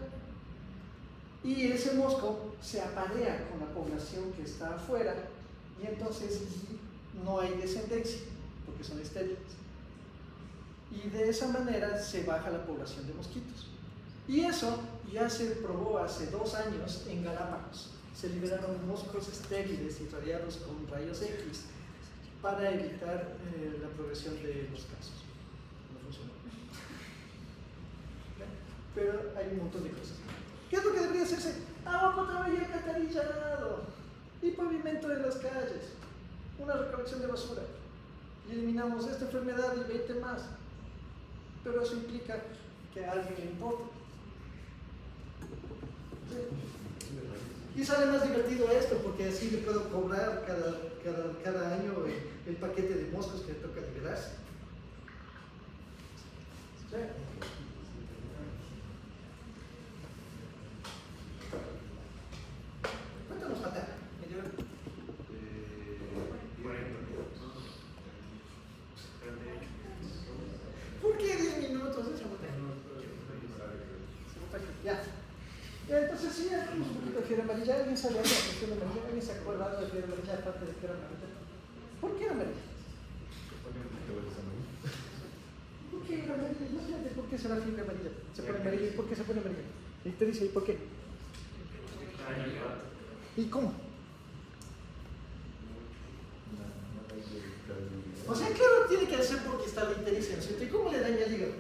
Y ese mosco se aparea con la población que está afuera y entonces no hay descendencia porque son estériles. Y de esa manera se baja la población de mosquitos. Y eso ya se probó hace 2 años en Galápagos. Se liberaron moscos estériles irradiados con rayos X para evitar la progresión de los casos. No funcionó. Pero hay un montón de cosas. ¿Qué es lo que debería hacerse? Agua potable y alcantarillado y pavimento de las calles, una recolección de basura y eliminamos esta enfermedad y 20 más. Pero eso implica que a alguien le importe. Sí. Y sale más divertido esto porque así le puedo cobrar cada año el paquete de moscos que le toca liberarse. ¿Sí? ¿Cuánto nos falta? ¿Media hora? 40. ¿Por qué 10 minutos? Eso ya. Entonces sí, hagamos un poquito de fiebre amarilla. ¿Alguien sabe algo de fiebre amarilla? ¿Alguien se acuerda algo de fiebre amarilla aparte de fiebre amarilla? ¿Por qué amarilla? ¿Por qué amarilla? Imagínate por qué será fiebre amarilla. Se pone amarilla. ¿Y por qué se pone amarilla? Y te dice, ¿y por qué? ¿Y cómo? O sea, claro, tiene que ser porque está la ictericia, ¿no es cierto? ¿Y cómo le daña el hígado?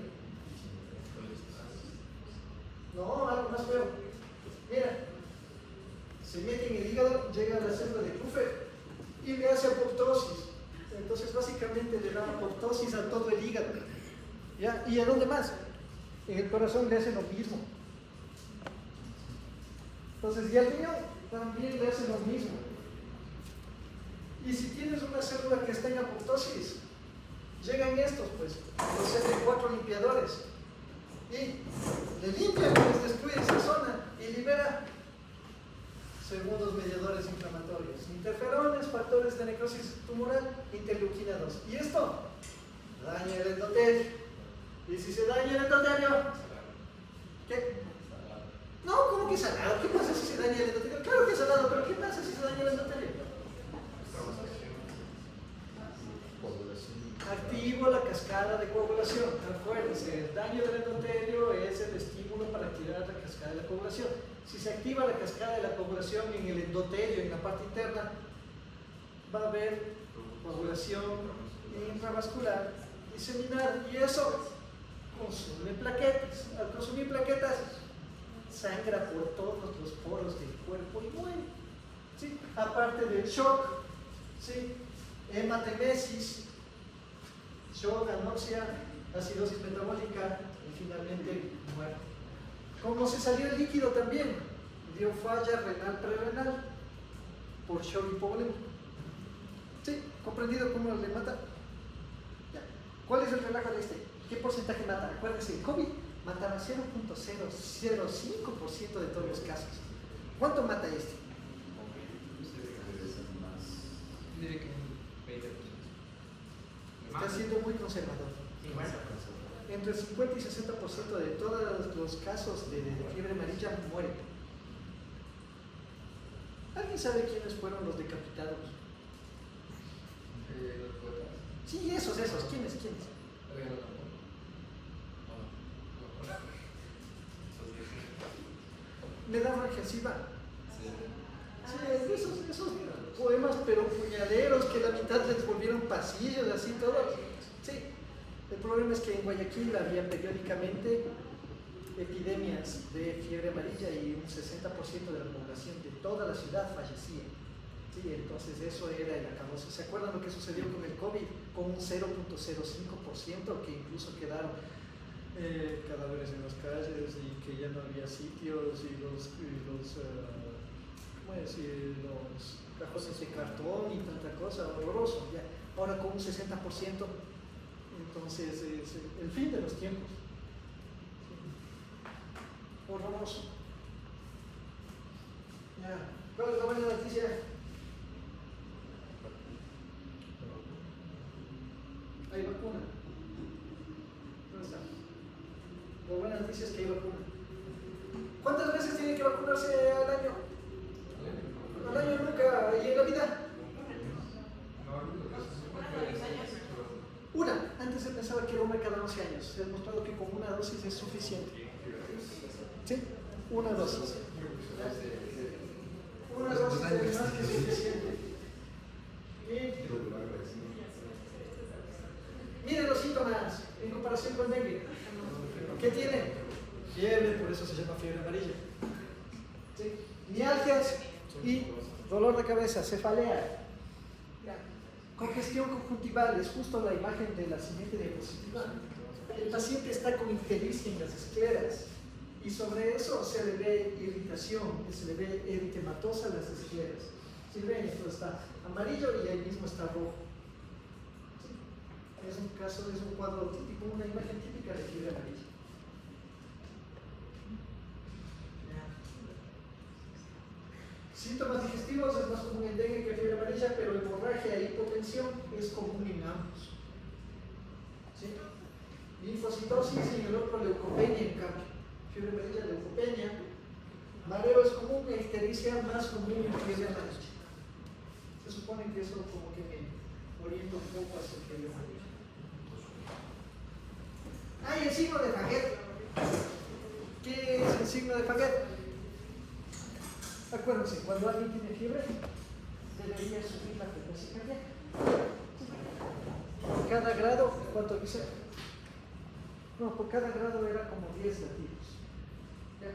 No, algo más feo. Mira, se mete en el hígado, llega a la célula de Kupfer y le hace apoptosis. Entonces, básicamente le da apoptosis a todo el hígado. ¿Ya? ¿Y a dónde más? En el corazón le hace lo mismo. Entonces, y al riñón también le hace lo mismo. Y si tienes una célula que está en apoptosis, llegan estos, pues, los CD4 limpiadores. Y le limpia, pues destruye esa zona y libera segundos mediadores inflamatorios, interferones, factores de necrosis tumoral, interleuquina 2. Y esto daña el endotelio. Y si se daña el endotelio, ¿qué? No, ¿cómo que salado? ¿Qué pasa si se daña el endotelio? Claro que es salado, pero ¿qué pasa si se daña el endotelio? Activo la cascada de coagulación. Acuérdense, el daño del endotelio es el estímulo para activar la cascada de la coagulación. Si se activa la cascada de la coagulación en el endotelio, en la parte interna, va a haber coagulación intravascular y seminal, y eso consume plaquetas. Al consumir plaquetas, sangra por todos los poros del cuerpo y muere. ¿Sí? Aparte del shock, ¿sí? Hematemesis, shock, anoxia, acidosis metabólica y finalmente muerte. Como se salió el líquido también, dio falla renal prerrenal por shock hipovolémico. ¿Sí? ¿Comprendido cómo le mata? Ya. ¿Cuál es el relajo de este? ¿Qué porcentaje mata? Acuérdense, el COVID mataba 0.005% de todos los casos. ¿Cuánto mata este? Diré que un 20%. Está siendo muy conservador. Entre el 50 y 60% de todos los casos de fiebre amarilla mueren. ¿Alguien sabe quiénes fueron los decapitados? Los poetas. Sí, esos. ¿Quiénes? Me da Frankensiva. Sí, esos poemas, pero puñaleros, que la mitad les volvieron pasillos, así todo. Sí, el problema es que en Guayaquil había periódicamente epidemias de fiebre amarilla y un 60% de la población de toda la ciudad fallecía. Sí, entonces eso era el acabose. ¿Se acuerdan lo que sucedió con el COVID? Con un 0.05% que incluso quedaron cadáveres en las calles y que ya no había sitios y los ¿cómo decir? Los cajones de cartón y tanta cosa, horroroso. Ya. Ahora con un 60%, entonces es el fin de los tiempos. Horroroso. Ya. ¿Cuál es la buena noticia? Hay vacuna. ¿Dónde está? La buena noticia es que hay vacuna. ¿Cuántas veces tiene que vacunarse al año? Al año nunca. ¿Y en la vida? Una. Antes se pensaba que era una cada 11 años. Se ha demostrado que con una dosis es suficiente. ¿Sí? Una dosis. Una dosis es más que suficiente. Miren los síntomas en comparación con dengue. ¿Qué tiene? Fiebre, por eso se llama fiebre amarilla. ¿Sí? Mialgias y dolor de cabeza, cefalea. Congestión conjuntival, es justo la imagen de la siguiente diapositiva. El paciente está con ictericia en las escleras y sobre eso se le ve irritación, se le ve eritematosa en las escleras. Si ven, esto está amarillo y ahí mismo está rojo. ¿Sí? Es un caso, es un cuadro típico, una imagen típica de fiebre amarilla. Síntomas digestivos es más común en dengue que fiebre amarilla, pero hemorragia e hipotensión es común en ambos. ¿Sí? Linfocitosis y en el otro leucopenia en cambio. Fiebre amarilla, leucopenia. Mareo es común, e ictericia más común en fiebre amarilla. Se supone que eso como que me orienta un poco hacia el fiebre amarilla. Hay el signo de Faguet. ¿Qué es el signo de Faguet? Acuérdense, cuando alguien tiene fiebre, debería subir la frecuencia cardíaca. Por cada grado, ¿cuánto dice? No, por cada grado era como 10 latidos. ¿Ya?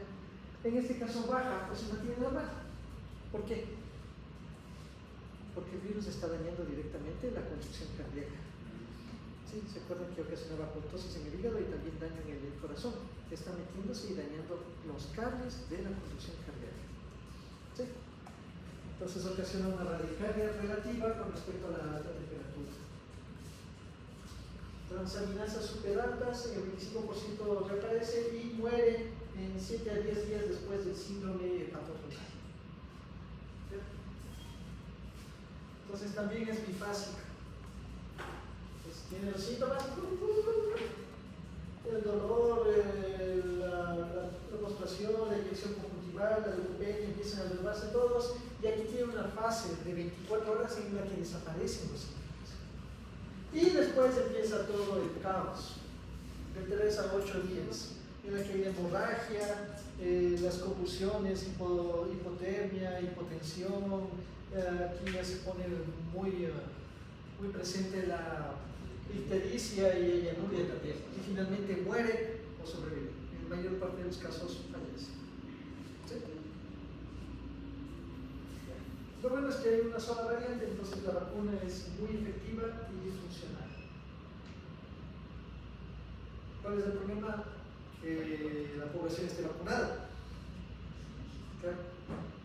En este caso baja, pues se mantiene normal. ¿Por qué? Porque el virus está dañando directamente la conducción cardíaca. ¿Sí? ¿Se acuerdan que ocasionaba apoptosis en el hígado y también daño en el corazón? Está metiéndose y dañando los cables de la conducción cardíaca. ¿Sí? Entonces ocasiona una radicardia relativa con respecto a la alta temperatura. Transaminasas superaltas, en el 25% reaparece y muere en 7 a 10 días después del síndrome hepatológico. Entonces también es bifásica. Pues tiene los síntomas, el dolor, la postración, la inyección conjuntival, la leucopenia, empiezan a derrubarse todos, y aquí tiene una fase de 24 horas en la que desaparecen los síntomas. Y después empieza todo el caos, de 3 a 8 días, en la que hay hemorragia, las convulsiones, hipotermia, hipotensión, aquí ya se pone muy presente la ictericia y llanuria también, y finalmente muere o sobrevive. En la mayor parte de los casos fallece. ¿Sí? Lo bueno es que hay una sola variante, entonces la vacuna es muy efectiva y funcional. ¿Cuál es el problema? Que la población esté vacunada. Claro,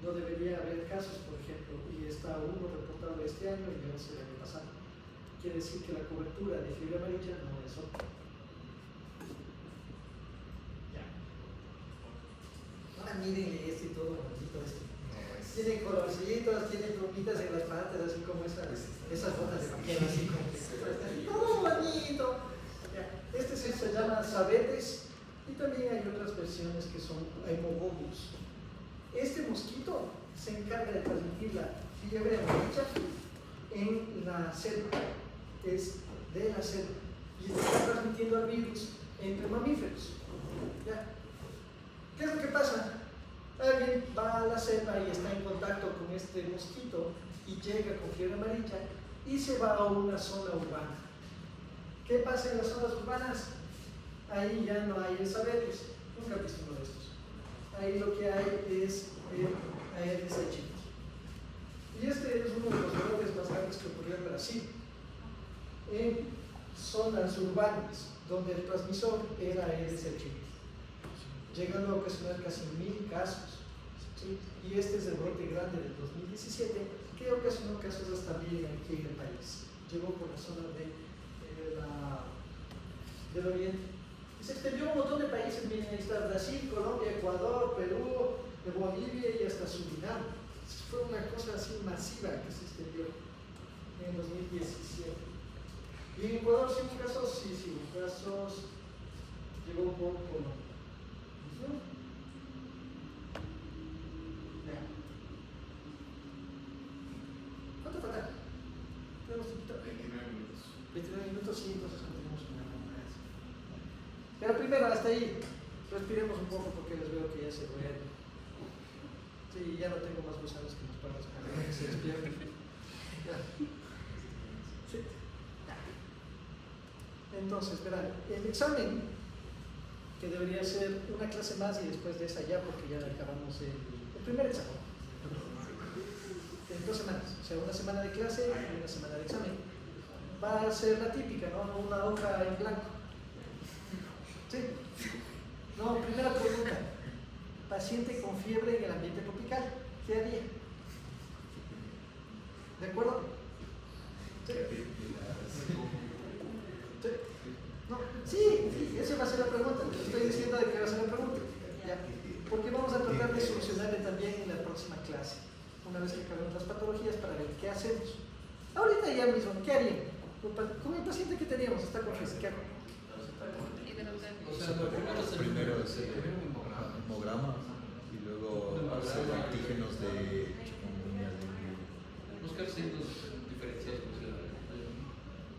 no debería haber casos, por ejemplo, y está uno reportado este año y 11 el año pasado. Quiere decir que la cobertura de fiebre amarilla no es óptima. Ya. Ahora mírenle esto y todo bonito esto. Tiene colorcitos, tiene plumitas en las patas, así como esas botas de papel, así como que todo bonito. Ya. Este se llama sabetes y también hay otras versiones que son haemobogus. Este mosquito se encarga de transmitir la fiebre amarilla en la célula. Es de la célula y está transmitiendo el virus entre mamíferos. ¿Ya? ¿Qué es lo que pasa? Alguien va a la selva y está en contacto con este mosquito y llega con fiebre amarilla y se va a una zona urbana. ¿Qué pasa en las zonas urbanas? Ahí ya no hay el sabetes. Nunca he visto uno de estos. Ahí lo que hay es Aedes aegypti. Y este es uno de los brotes más grandes que ocurrió en Brasil. En zonas urbanas donde el transmisor era Aedes aegypti, llegando a ocasionar casi 1000 casos. ¿Sí? Y este es el brote grande del 2017 que ocasionó casos hasta 1000 aquí en el país. Llegó por la zona del oriente y se extendió a un montón de países. Miren, ahí está Brasil, Colombia, Ecuador, Perú, Bolivia y hasta Surinam. Fue una cosa así masiva que se extendió en 2017. Y en Ecuador sí hubo casos, sí hubo casos, llegó un poco compañero, hasta ahí. Respiremos un poco porque les veo que ya se duermen. Sí, ya no tengo más gusanos que nos pagas para que se despierten. Ya. Sí. Entonces, verán, el examen, que debería ser una clase más y después de esa ya, porque ya acabamos el primer examen. En 2 semanas, o sea, una semana de clase y una semana de examen. Va a ser la típica, ¿no? No una hoja en blanco. Sí. No, primera pregunta. Paciente con fiebre en el ambiente tropical. ¿Qué haría? ¿De acuerdo? Sí. Sí. No, sí, esa va a ser la pregunta. Les estoy diciendo de que va a ser la pregunta. Ya. Porque vamos a tratar de solucionarle también en la próxima clase. Una vez que acabemos las patologías para ver qué hacemos. Ahorita ya mismo, ¿qué harían? Con el paciente que teníamos, está con fiebre, ¿qué hago? O sea, primero es el hemograma y luego hacer antígenos de chikungunya. Buscar signos diferenciales.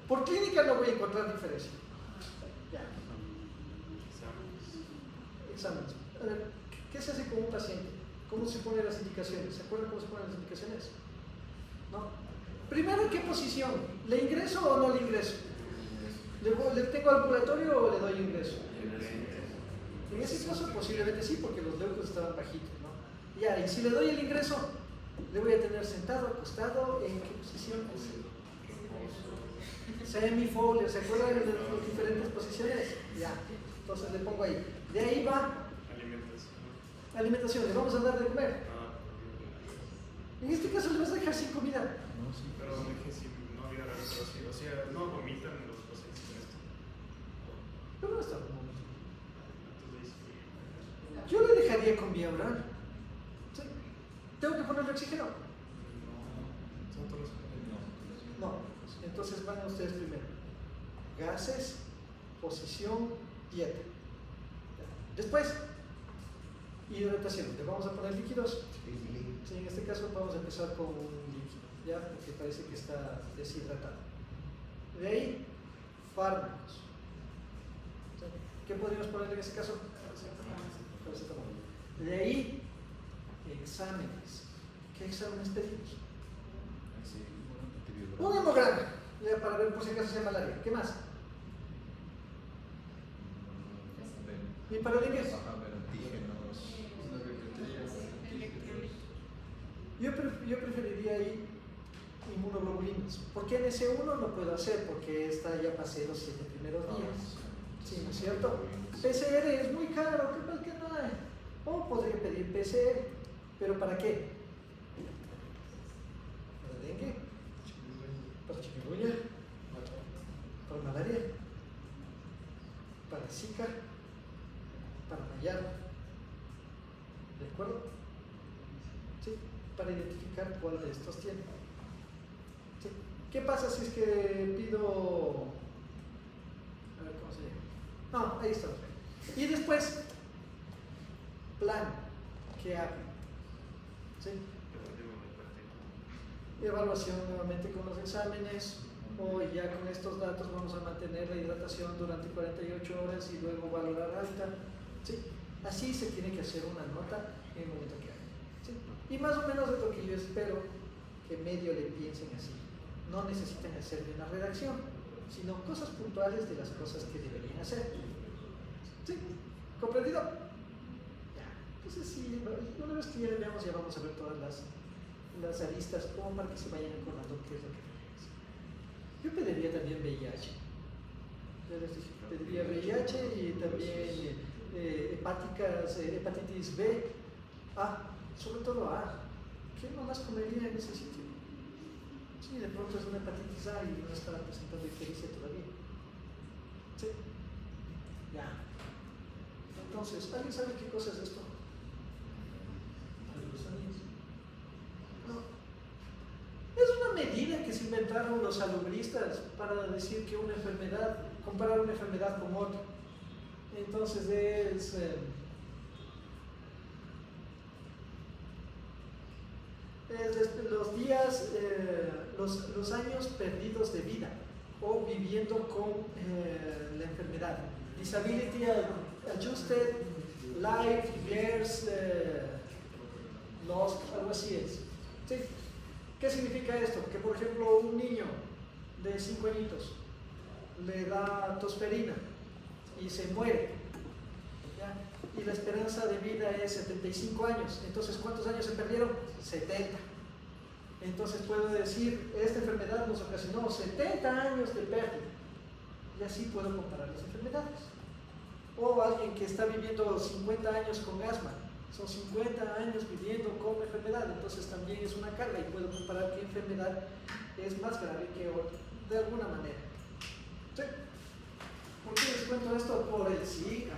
Por clínica no voy a encontrar diferencia. Ya. Exámenes. A ver, ¿qué se hace con un paciente? ¿Cómo se ponen las indicaciones? ¿Se acuerdan cómo se ponen las indicaciones? ¿No? Primero, ¿en qué posición? ¿Le ingreso o no le ingreso? ¿Le tengo ambulatorio o le doy ingreso? En ese caso posiblemente sí, porque los leucos estaban bajitos, ¿no? Ya, y si le doy el ingreso, le voy a tener sentado, acostado, ¿en qué posición? Semifolia, ¿se acuerdan de las diferentes posiciones? Ya, entonces le pongo ahí. De ahí va alimentación, le vamos a dar de comer. En este caso le vas a dejar sin comida. No, sí. Pero dije si no hubiera algo así, o sea, no vomitan los pacientes con esto. Pero no está como. Entonces, Yo le dejaría con vía oral. ¿Sí? ¿Tengo que ponerle oxígeno? son todos No. Entonces van ustedes primero. Gases, posición, dieta. Después, hidratación. Le vamos a poner líquidos. Sí, en este caso vamos a empezar con un líquido, ya, porque parece que está deshidratado. De ahí, fármacos. ¿Sí? ¿Qué podríamos poner en ese caso? Paracetamol. De ahí, exámenes. ¿Qué exámenes pedimos? Un hemograma, ya, para ver por si acaso sea malaria. ¿Qué más? ¿Y para el inglés? Yo preferiría ahí inmunoglobulinas. ¿Por qué NS1 no puedo hacer? Porque esta ya pasé los 7 primeros días. Sí, ¿no es cierto? PCR es muy caro, ¿qué tal que no hay? O podría pedir PCR, ¿pero para qué? ¿Para dengue? ¿Para chikungunya? ¿Para malaria? ¿Para Zika? ¿Para Mayaro? ¿De acuerdo? ¿Sí? Para identificar cuál de estos tiene. ¿Sí? ¿Qué pasa si es que pido... A ver cómo se llama. No, ahí está. Y después, plan. ¿Qué hago? ¿Sí? Evaluación nuevamente con los exámenes. O ya con estos datos vamos a mantener la hidratación durante 48 horas y luego valorar alta. ¿Sí? Así se tiene que hacer una nota en el momento que haga. ¿Sí? Y más o menos es lo que yo espero que medio le piensen así. No necesitan hacer una redacción, sino cosas puntuales de las cosas que deberían hacer. ¿Sí? ¿Comprendido? Ya. Entonces sí, una vez que ya le veamos ya vamos a ver todas las aristas como para que se vayan acordando qué es lo que tenemos. Yo pediría también VIH. Ya les dije, pediría VIH y también hepatitis B, A, sobre todo A. ¿Qué nomás comería en ese sitio? Sí, de pronto es una hepatitis A y no está presentando ictericia todavía. Sí. Ya. Entonces, ¿alguien sabe qué cosa es esto? No. Es una medida que se inventaron los salubristas para decir que una enfermedad, comparar una enfermedad con otra. Entonces es los días, los años perdidos de vida o viviendo con la enfermedad. Disability Adjusted Life Years Lost, algo así es. ¿Sí? ¿Qué significa esto? Que por ejemplo un niño de 5 añitos le da tosferina y se muere, ¿ya? Y la esperanza de vida es 75 años. Entonces, ¿cuántos años se perdieron? 70. Entonces puedo decir, esta enfermedad nos ocasionó 70 años de pérdida. Y así puedo comparar las enfermedades. O alguien que está viviendo 50 años con asma. Son 50 años viviendo con la enfermedad. Entonces también es una carga y puedo comparar qué enfermedad es más grave que otra, de alguna manera. ¿Sí? ¿Por qué les cuento esto? Por el Zika.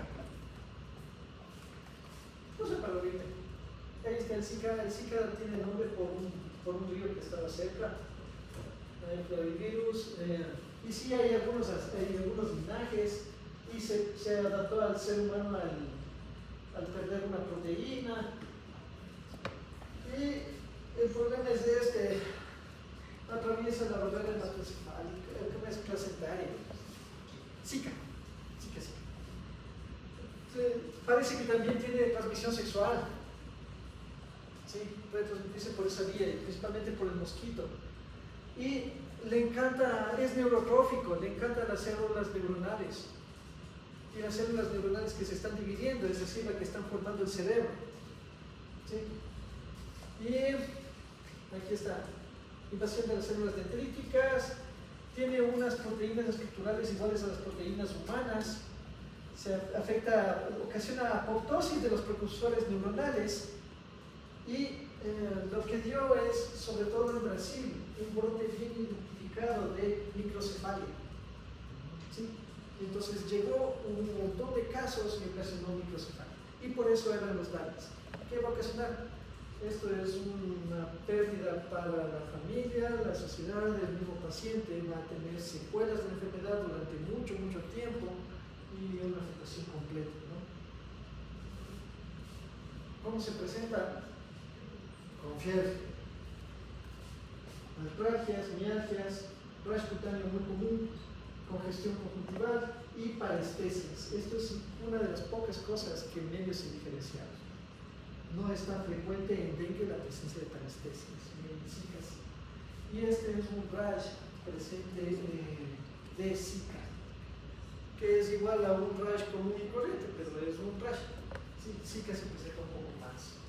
No sé para oírme. Ahí está el Zika. El Zika tiene nombre por un río que estaba cerca. El flavivirus. Y sí hay algunos linajes. Y se adaptó al ser humano al perder una proteína. Y el problema es que atraviesa la barrera hematoencefálica, que es placentaria. Zika. Parece que también tiene transmisión sexual. Sí, puede transmitirse por esa vía, principalmente por el mosquito. Y le encanta, es neurotrófico, le encantan las células neuronales. Y las células neuronales que se están dividiendo, es decir, las que están formando el cerebro. ¿Sí? Y aquí está, invasión de las células dendríticas, tiene unas proteínas estructurales iguales a las proteínas humanas, se afecta, ocasiona apoptosis de los precursores neuronales y lo que dio es, sobre todo en Brasil, un brote bien identificado de microcefalia. ¿Sí? Entonces llegó un montón de casos y ocasionó microcefalia. Y por eso eran los daños. ¿Qué va a ocasionar? Esto es una pérdida para la familia, la sociedad, el mismo paciente va a tener secuelas de la enfermedad durante mucho tiempo y una afectación completa, ¿no? ¿Cómo se presenta? Con fiebre, neuralgias, mialgias, rash cutáneo muy común, congestión conjuntival y parestesias. Esto es una de las pocas cosas que medio se diferenciaron. No es tan frecuente en dengue la presencia de parestesias ni en Zika. Y este es un rash presente de Zika, que es igual a un rash común y corriente, pero es un rash. Sí, Zika se presenta un poco más.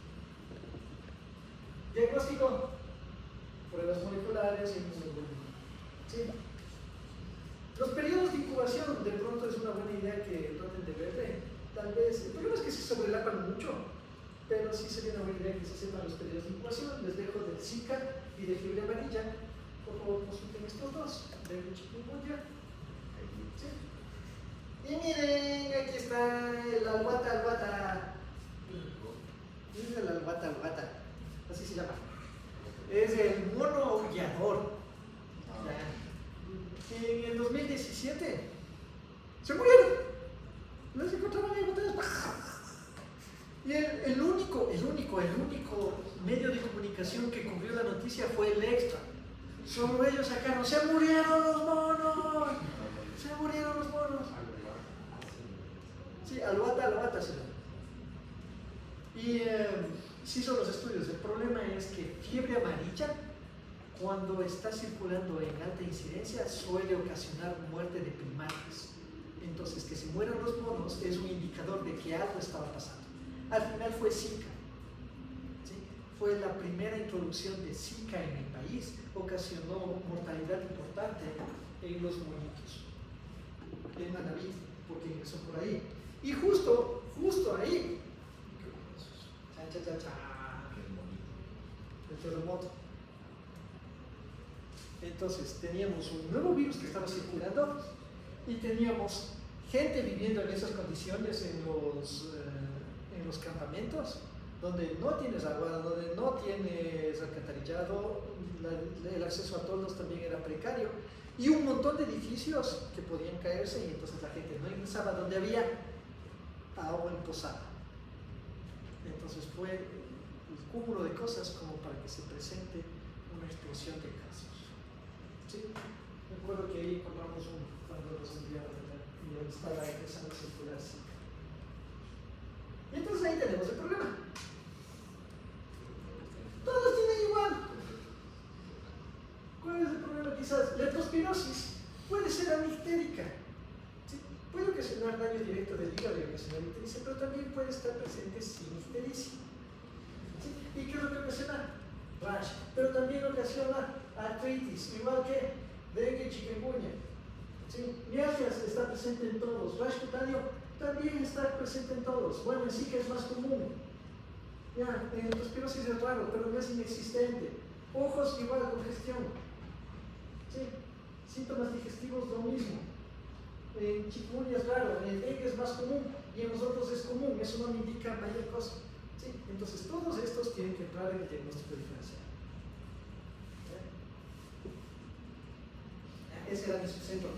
Diagnóstico, pruebas moleculares y inmunoglobulina. ¿Sí? Los periodos de incubación, de pronto es una buena idea que traten de verle. Tal vez, el problema es que se sobrelapan mucho, pero sí sería una buena idea que se sepan los periodos de incubación. Les dejo del Zika y de fiebre amarilla. Por favor, consulten estos dos, de chikungunya. ¿Sí? Y miren, aquí está el albata. Es el albata, así se llama. Es el mono aullador. En el 2017 se murieron. Los encontraban ahí botados. Y el único medio de comunicación que cubrió la noticia fue el Extra. Solo ellos sacaron, ¡se murieron los monos! ¡Se murieron los monos! Sí, albata se llama. Y sí son los estudios. El problema es que fiebre amarilla, cuando está circulando en alta incidencia, suele ocasionar muerte de primates. Entonces, que se mueran los monos es un indicador de que algo estaba pasando. Al final fue Zika. ¿Sí? Fue la primera introducción de Zika en el país, ocasionó mortalidad importante en los monitos, en Manaví, porque ingresó por ahí. Y justo ahí, el terremoto. Entonces teníamos un nuevo virus que estaba circulando y teníamos gente viviendo en esas condiciones en los campamentos, donde no tienes agua, donde no tienes alcantarillado, el acceso a toldos también era precario y un montón de edificios que podían caerse y entonces la gente no ingresaba donde había agua emposada. Entonces fue el cúmulo de cosas como para que se presente una explosión de casos. ¿Sí? Recuerdo que ahí encontramos uno cuando nos enviaron y estaba empezando a circular Zika. también puede estar presente sin ictericia. ¿Sí? ¿Y qué es lo que ocasiona? Rash, pero también ocasiona artritis, igual que dengue y chikungunya. ¿Sí? Mialgias está presente en todos, rash cutáneo también está presente en todos. Bueno, en Zika es más común. Ya, en leptospirosis es raro, pero no es inexistente. Ojos igual, congestión. ¿Sí? Síntomas digestivos lo mismo. En chikungunya es raro, en el dengue es más común y en los otros es común, eso no me indica mayor cosa. ¿Sí? Entonces todos estos tienen que entrar en el diagnóstico diferencial. Ese era mi subcentro.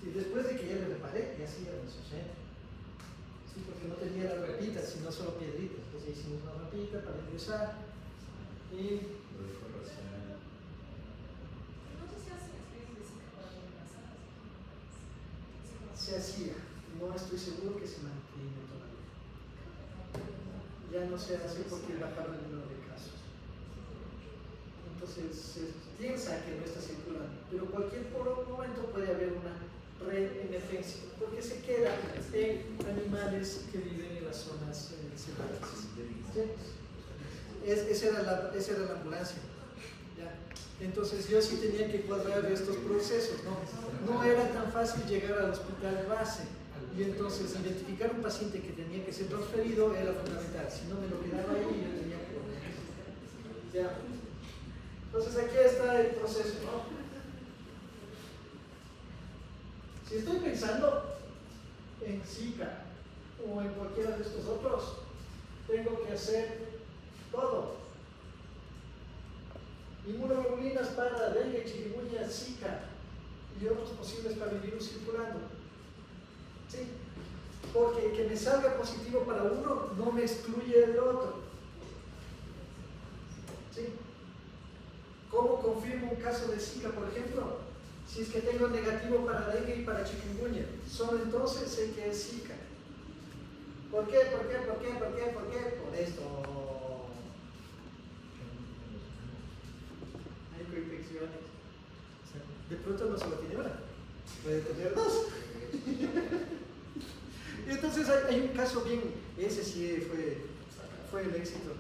Sí, después de que ya le reparé, ya sí era mi subcentro. Sí, porque no tenía la rapita, sino solo piedritas. Entonces hicimos una rapita para ingresar y se hacía, no estoy seguro que se mantiene todavía. Ya no se hace porque bajaron el número de casos. Entonces se piensa que no está circulando, pero cualquier momento puede haber una reemergencia, porque se queda en animales que viven en las zonas selváticas. ¿Sí? Esa era la ambulancia. ¿Ya? Entonces yo sí tenía que cuadrar estos procesos, no era tan fácil llegar al hospital base y entonces identificar un paciente que tenía que ser transferido era fundamental, si no me lo quedaba ahí y yo tenía que... ¿Ya? Entonces aquí está el proceso, ¿no? Si estoy pensando en Zika o en cualquiera de estos otros, tengo que hacer todo. Inmunoglobulinas para dengue, chikungunya, Zika y otros posibles para el virus circulando. ¿Sí? Porque que me salga positivo para uno no me excluye del otro. ¿Sí? ¿Cómo confirmo un caso de Zika, por ejemplo? Si es que tengo negativo para dengue y para chikungunya, solo entonces sé que es Zika. ¿Por qué? Por esto. Hay coinfecciones. De pronto no solo tiene una, puede tener dos. Y entonces hay un caso bien, ese sí fue el éxito.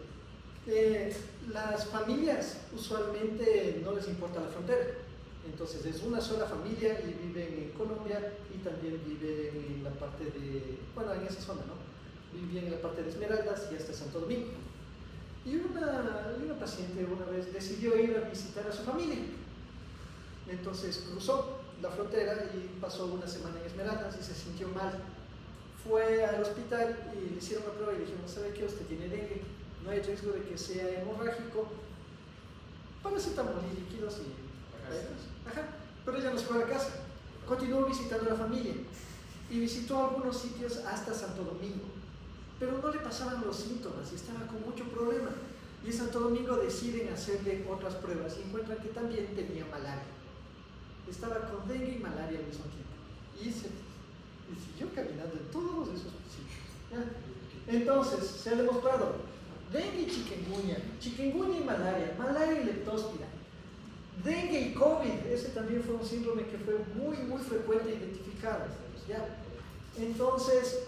Las familias usualmente no les importa la frontera. Entonces es una sola familia y viven en Colombia y también viven en la parte de, bueno, en esa zona, ¿no? Vivían en la parte de Esmeraldas y hasta Santo Domingo. Y una paciente una vez decidió ir a visitar a su familia. Entonces cruzó la frontera y pasó una semana en Esmeraldas y se sintió mal. Fue al hospital y le hicieron la prueba y le dijeron, ¿sabe qué? Usted tiene dengue, no hay riesgo de que sea hemorrágico. Paracetamol y líquidos y... Ajá. Pero ella no se fue a la casa, continuó visitando a la familia y visitó algunos sitios hasta Santo Domingo, pero no le pasaban los síntomas y estaba con mucho problema. Y en Santo Domingo deciden hacerle otras pruebas y encuentran que también tenía malaria. Estaba con dengue y malaria al mismo tiempo. Y siguió caminando en todos esos sitios. ¿Ya? Entonces, se ha demostrado dengue y chikungunya y malaria y leptóspira. Dengue y COVID, ese también fue un síndrome que fue muy frecuente identificado. ¿Ya? Entonces,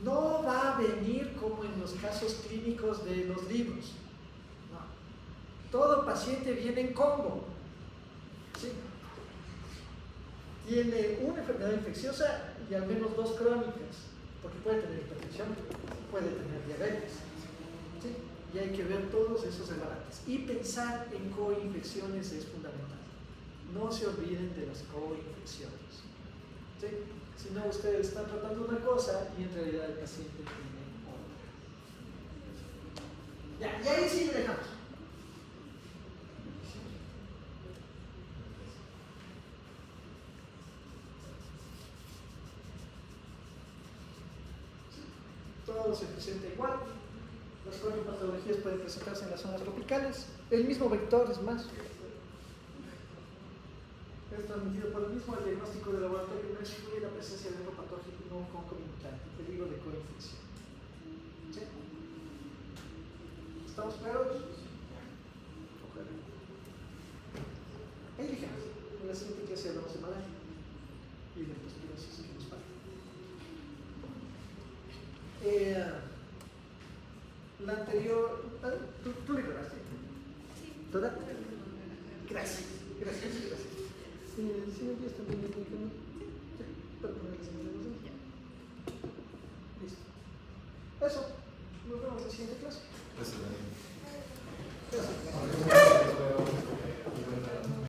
no va a venir como en los casos clínicos de los libros. No. Todo paciente viene en combo. ¿Sí? Tiene una enfermedad infecciosa y al menos dos crónicas, porque puede tener hipertensión, puede tener diabetes. ¿Sí? Y hay que ver todos esos rebalantes. Y pensar en coinfecciones es fundamental. No se olviden de las coinfecciones. ¿Sí? Si no, ustedes están tratando una cosa y en realidad el paciente tiene otra. Ya, y ahí sí le dejamos. Todo se presenta igual. Las cronopatologías pueden presentarse en las zonas tropicales. El mismo vector, es más. Es transmitido por el mismo. El diagnóstico de laboratorio no excluye la presencia de otro patógeno concomitante, peligro de coinfección. ¿Sí? ¿Estamos claros? Ahí dijimos. En la siguiente clase hablamos de malaria y de leptospirosis que nos falta. La anterior, tú le grabaste. Sí. ¿Toda? Gracias. ¿Sí me envías también el link? Sí, para ponerles en el negocio. Listo. Eso. Nos vemos en la siguiente clase. Eso, Daniel. Gracias.